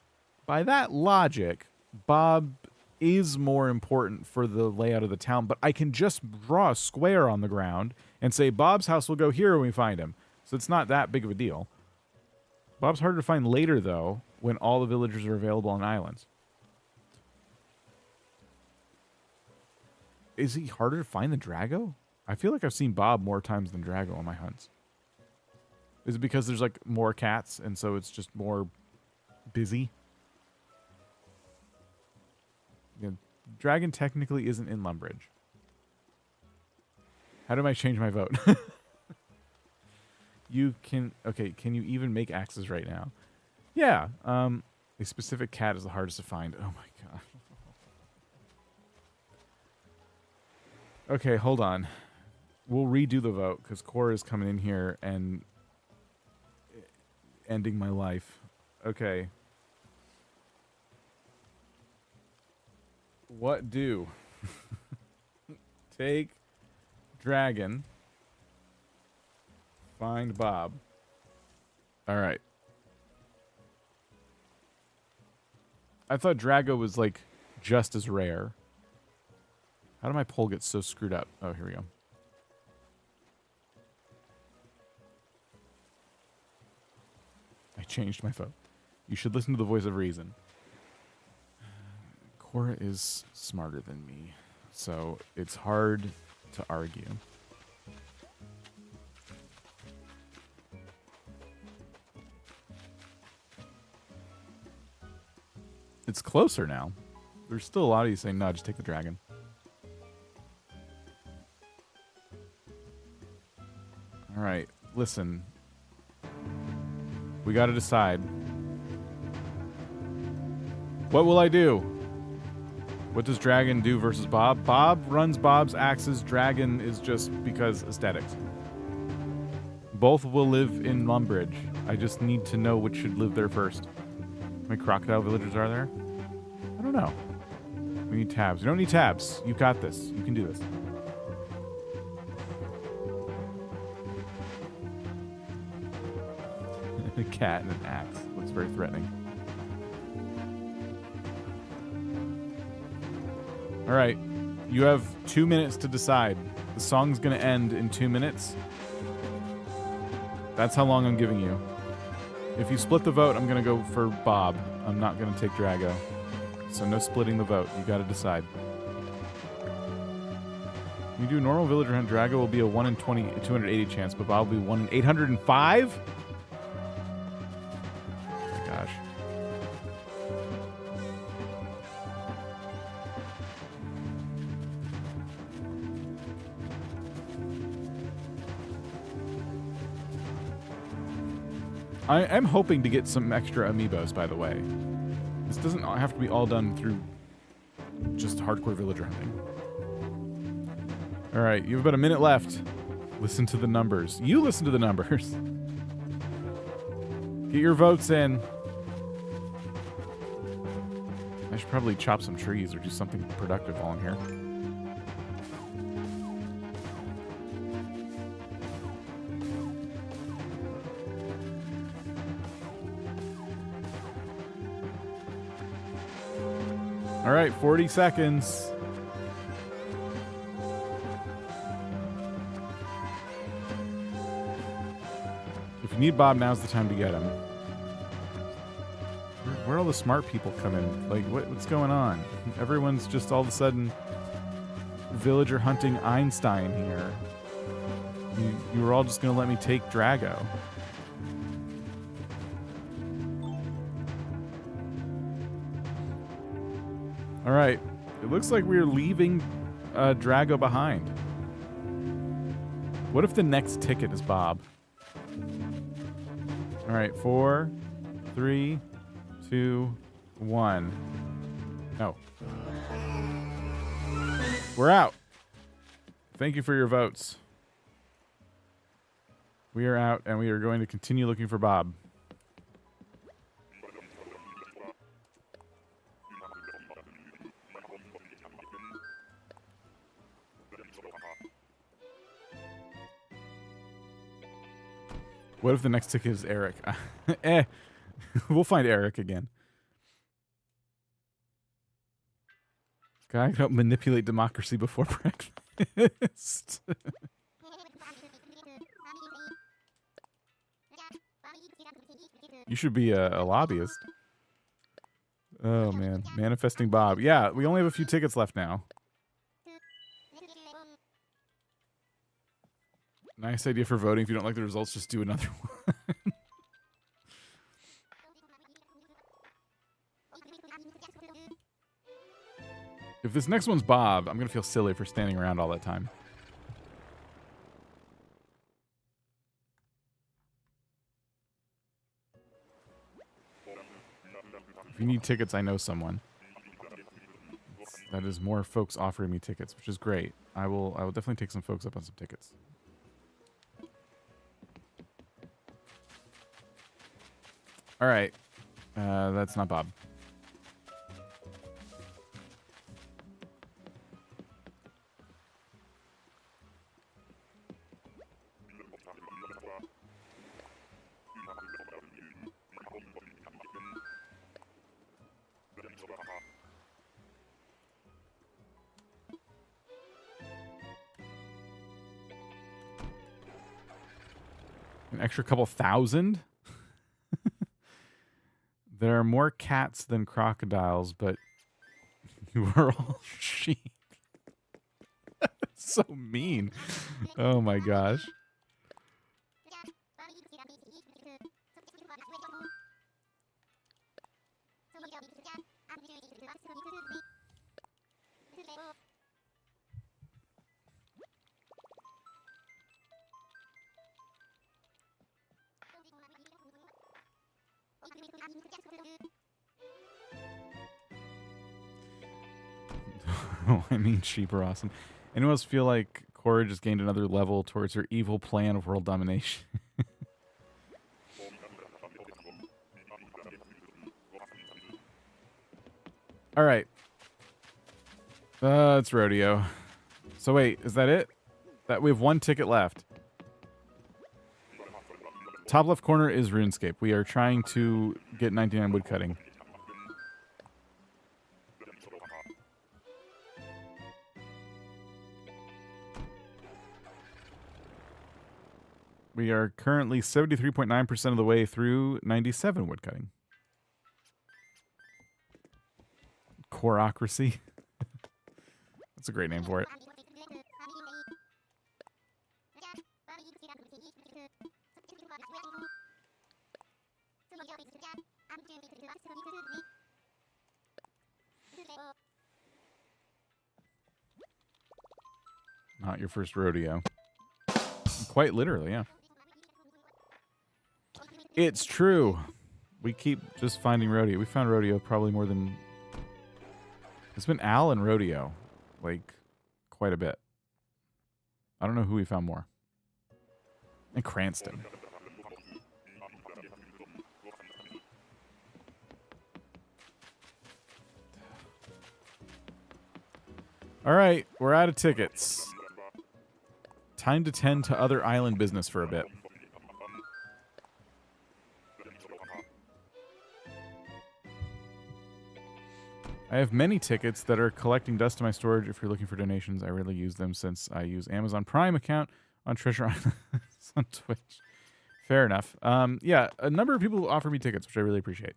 by that logic, Bob is more important for the layout of the town, but I can just draw a square on the ground and say Bob's house will go here when we find him. So it's not that big of a deal. Bob's harder to find later, though, when all the villagers are available on islands. Is he harder to find than Drago? I feel like I've seen Bob more times than Drago on my hunts. Is it because there's, like, more cats, and so it's just more busy? Yeah, Dragon technically isn't in Lumbridge. How do I change my vote? You can... Okay, can you even make axes right now? Yeah. A specific cat is the hardest to find. Oh, my God. Okay, hold on. We'll redo the vote, because Cora is coming in here and ending my life. Okay. What do? Take Dragon. Find Bob. All right. I thought Drago was, like, just as rare. How did my poll get so screwed up? Oh, here we go. I changed my vote. You should listen to the voice of reason. Cora is smarter than me, so it's hard to argue. It's closer now. There's still a lot of you saying, no, just take the dragon. All right, listen. We got to decide. What will I do? What does Dragon do versus Bob? Bob runs Bob's axes. Dragon is just because aesthetics. Both will live in Lumbridge. I just need to know which should live there first. How many crocodile villagers are there? I don't know. We need tabs. You don't need tabs. You got this. You can do this. A cat and an axe. Looks very threatening. All right. You have 2 minutes to decide. The song's going to end in 2 minutes. That's how long I'm giving you. If you split the vote, I'm going to go for Bob. I'm not going to take Drago. So no splitting the vote. You got to decide. When you do a normal villager hunt, Drago will be a 1 in 280 chance, but Bob will be 1 in 805? Gosh. I am hoping to get some extra amiibos, by the way. This doesn't have to be all done through just hardcore villager hunting. All right, you have about a minute left. Listen to the numbers. You listen to the numbers. Get your votes in. I should probably chop some trees or do something productive while I'm here. All right, 40 seconds. If you need Bob, now's the time to get him. Where all the smart people come in? Like, what's going on? Everyone's just all of a sudden villager hunting Einstein here. You were all just going to let me take Drago. All right. It looks like we're leaving Drago behind. What if the next ticket is Bob? All right. 4, 3, 2, 1. No. We're out. Thank you for your votes. We are out, and we are going to continue looking for Bob. What if the next ticket is Eric? We'll find Eric again. Guy help manipulate democracy before breakfast. You should be a lobbyist. Oh, man. Manifesting Bob. Yeah, we only have a few tickets left now. Nice idea for voting. If you don't like the results, just do another one. If this next one's Bob, I'm going to feel silly for standing around all that time. If you need tickets, I know someone. That is more folks offering me tickets, which is great. I will definitely take some folks up on some tickets. All right. That's not Bob. An extra couple thousand? There are more cats than crocodiles, but you are all sheep. That's so mean. Oh my gosh. Oh, I mean, sheep are awesome. Anyone else feel like Cora just gained another level towards her evil plan of world domination? All right. It's rodeo. So wait, is that it? That we have one ticket left. Top left corner is RuneScape. We are trying to get 99 woodcutting. We are currently 73.9% of the way through 97 woodcutting. Corocracy. That's a great name for it. Not your first rodeo. Quite literally, yeah. It's true. We keep just finding rodeo. We found rodeo probably more than... It's been Al and rodeo. Like, quite a bit. I don't know who we found more. And Cranston. All right, we're out of tickets. Time to tend to other island business for a bit. I have many tickets that are collecting dust in my storage. If you're looking for donations, I rarely use them since I use Amazon Prime account on Treasure Island on Twitch. Fair enough. Yeah, a number of people offer me tickets, which I really appreciate.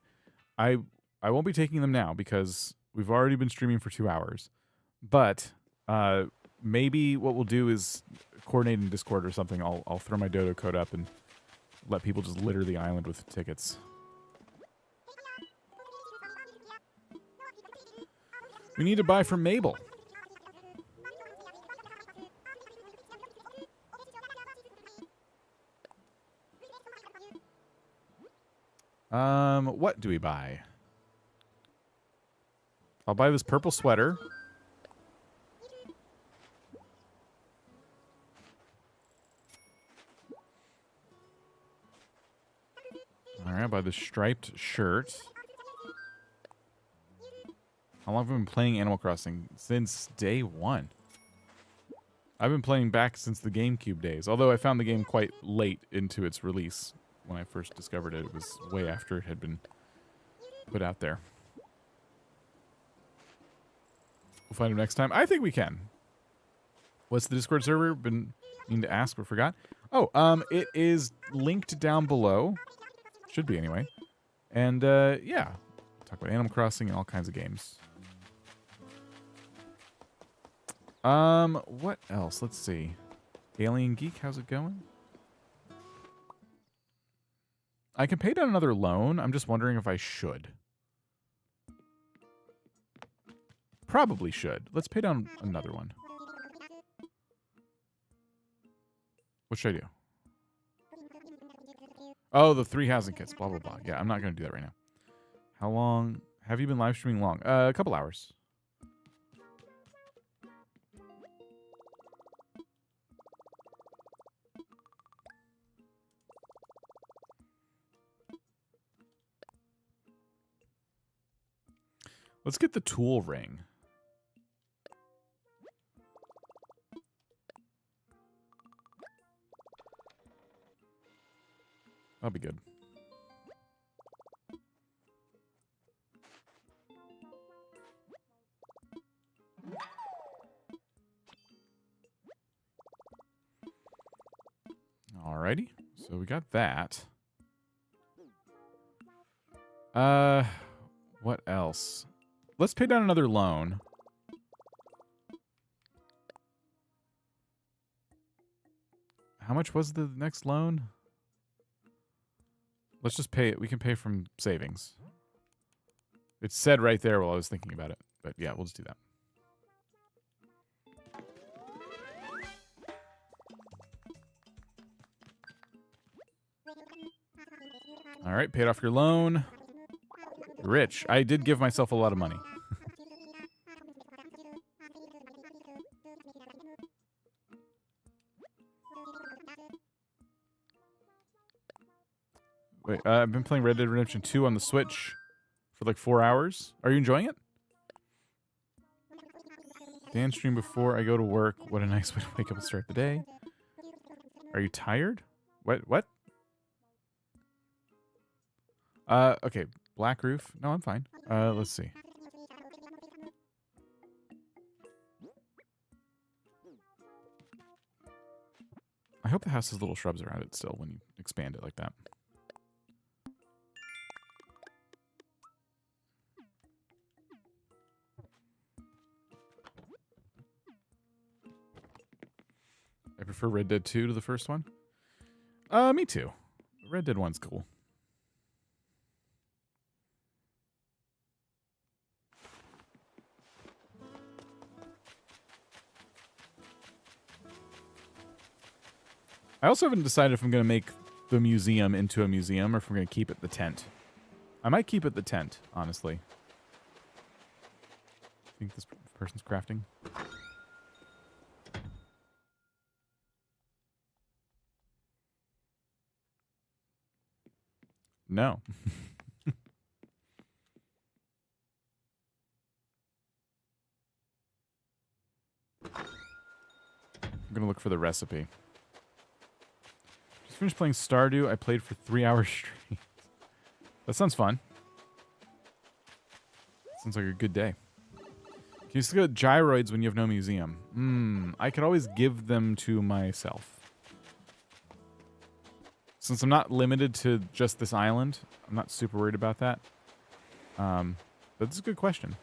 I won't be taking them now because we've already been streaming for 2 hours. But maybe what we'll do is coordinate in Discord or something. I'll throw my Dodo code up and let people just litter the island with tickets. We need to buy from Mabel. What do we buy? I'll buy this purple sweater. All right, I'll buy the striped shirt. How long have I been playing Animal Crossing? Since day one. I've been playing back since the GameCube days, although I found the game quite late into its release. When I first discovered it, it was way after it had been put out there. We'll find him next time. I think we can. What's the Discord server? Been meaning to ask but forgot. Oh, it is linked down below. Should be anyway. And yeah, talk about Animal Crossing and all kinds of games. What else? Let's see. Alien Geek, how's it going? I can pay down another loan. I'm just wondering if I should. Probably should. Let's pay down another one. What should I do? Oh, the 3 housing kits. Blah, blah, blah. Yeah, I'm not going to do that right now. How long? Have you been live streaming long? A couple hours. Let's get the tool ring. That'll be good. Alrighty. So we got that. What else? Let's pay down another loan. How much was the next loan? Let's just pay it. We can pay from savings. It said right there while I was thinking about it. But yeah, we'll just do that. All right, paid off your loan. You're rich. I did give myself a lot of money. Wait, I've been playing Red Dead Redemption 2 on the Switch for like 4 hours. Are you enjoying it? Dan stream before I go to work. What a nice way to wake up and start the day. Are you tired? What? Okay. Black roof. No, I'm fine. Let's see. I hope the house has little shrubs around it still when you expand it like that. I prefer Red Dead 2 to the first one. Me too. Red Dead 1's cool. I also haven't decided if I'm going to make the museum into a museum or if I'm going to keep it the tent. I might keep it the tent, honestly. I think this person's crafting. No. I'm going to look for the recipe. Just finished playing Stardew. I played for 3 hours straight. That sounds fun. Sounds like a good day. Can you still get gyroids when you have no museum? I could always give them to myself. Since I'm not limited to just this island, I'm not super worried about that. But it's a good question.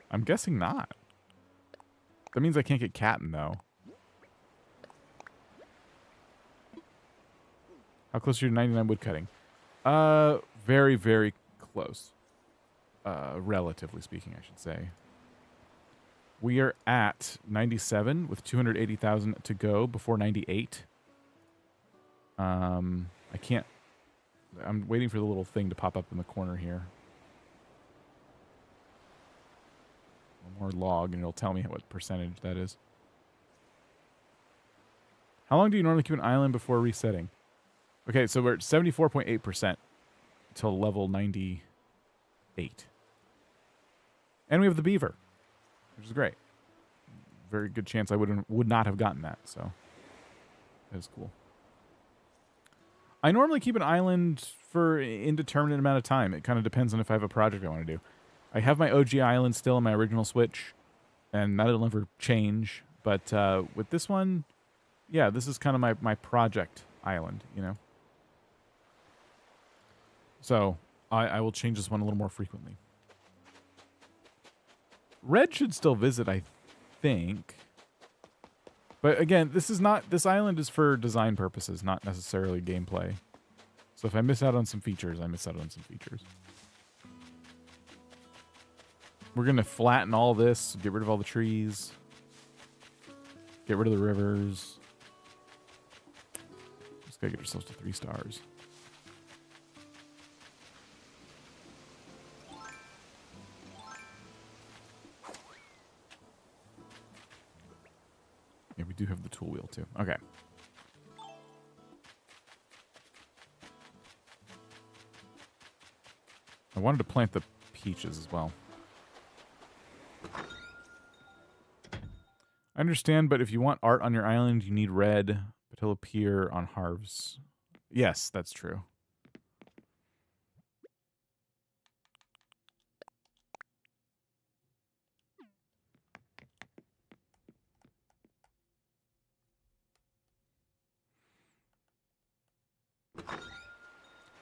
I'm guessing not. That means I can't get Captain, though. How close are you to 99 woodcutting? Very, very close. Relatively speaking, I should say. We are at 97 with 280,000 to go before 98. I can't... I'm waiting for the little thing to pop up in the corner here. One more log, and it'll tell me what percentage that is. How long do you normally keep an island before resetting? Okay, so we're at 74.8% until level 98. And we have the beaver, which is great. Very good chance I would not have gotten that, so that is cool. I normally keep an island for an indeterminate amount of time. It kind of depends on if I have a project I want to do. I have my OG island still on my original Switch, and that'll never change. But with this one, yeah, this is kind of my project island, you know? So I will change this one a little more frequently. Red should still visit, I think. But again, this island is for design purposes, not necessarily gameplay. So if I miss out on some features, I miss out on some features. We're going to flatten all this, get rid of all the trees, get rid of the rivers. Just got to get ourselves to 3 stars. Yeah, we do have the tool wheel too. Okay. I wanted to plant the peaches as well. I understand, but if you want art on your island, you need red, but it'll appear on Harv's. Yes, that's true.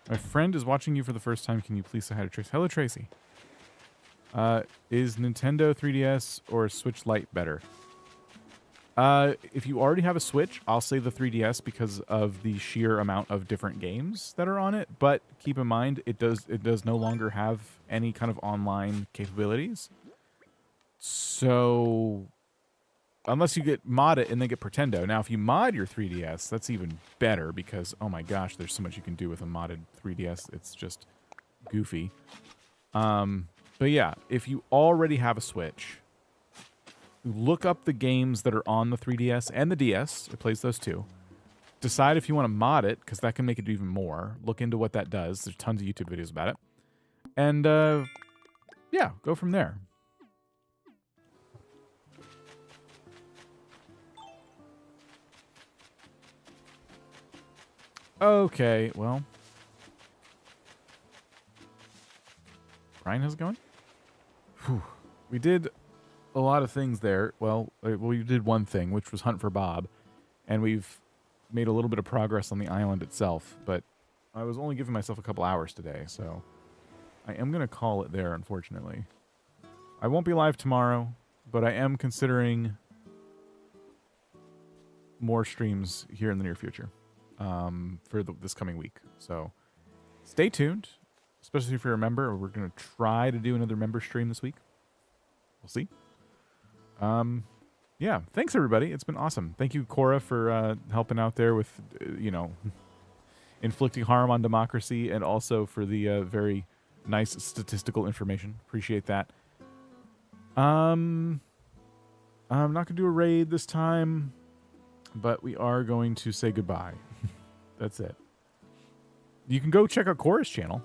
My friend is watching you for the first time. Can you please say hi to Tracy? Hello, Tracy. Is Nintendo 3DS or Switch Lite better? If you already have a Switch, I'll say the 3DS because of the sheer amount of different games that are on it. But keep in mind, it does no longer have any kind of online capabilities. So unless you mod it and then get Pretendo. Now, if you mod your 3DS, that's even better because, oh my gosh, there's so much you can do with a modded 3DS. It's just goofy. But yeah, if you already have a Switch, look up the games that are on the 3DS and the DS. It plays those too. Decide if you want to mod it, because that can make it even more. Look into what that does. There's tons of YouTube videos about it. And, yeah, go from there. Okay, well. Brian, how's it going? Whew. We did a lot of things there. Well, we did one thing, which was hunt for Bob. And we've made a little bit of progress on the island itself. But I was only giving myself a couple hours today, so I am going to call it there, unfortunately. I won't be live tomorrow, but I am considering more streams here in the near future. For this coming week. So stay tuned, especially if you're a member. We're going to try to do another member stream this week. We'll see. Yeah, thanks everybody. It's been awesome. Thank you, Cora, for helping out there with, inflicting harm on democracy and also for the very nice statistical information. Appreciate that. I'm not going to do a raid this time, but we are going to say goodbye. That's it. You can go check out Cora's channel.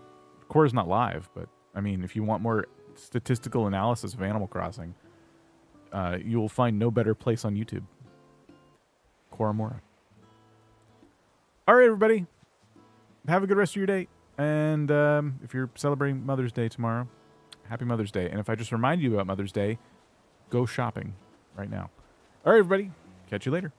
Cora's not live, but, I mean, if you want more statistical analysis of Animal Crossing, you will find no better place on YouTube. Cora Mora. All right, everybody. Have a good rest of your day. And if you're celebrating Mother's Day tomorrow, happy Mother's Day. And if I just remind you about Mother's Day, go shopping right now. All right, everybody. Catch you later.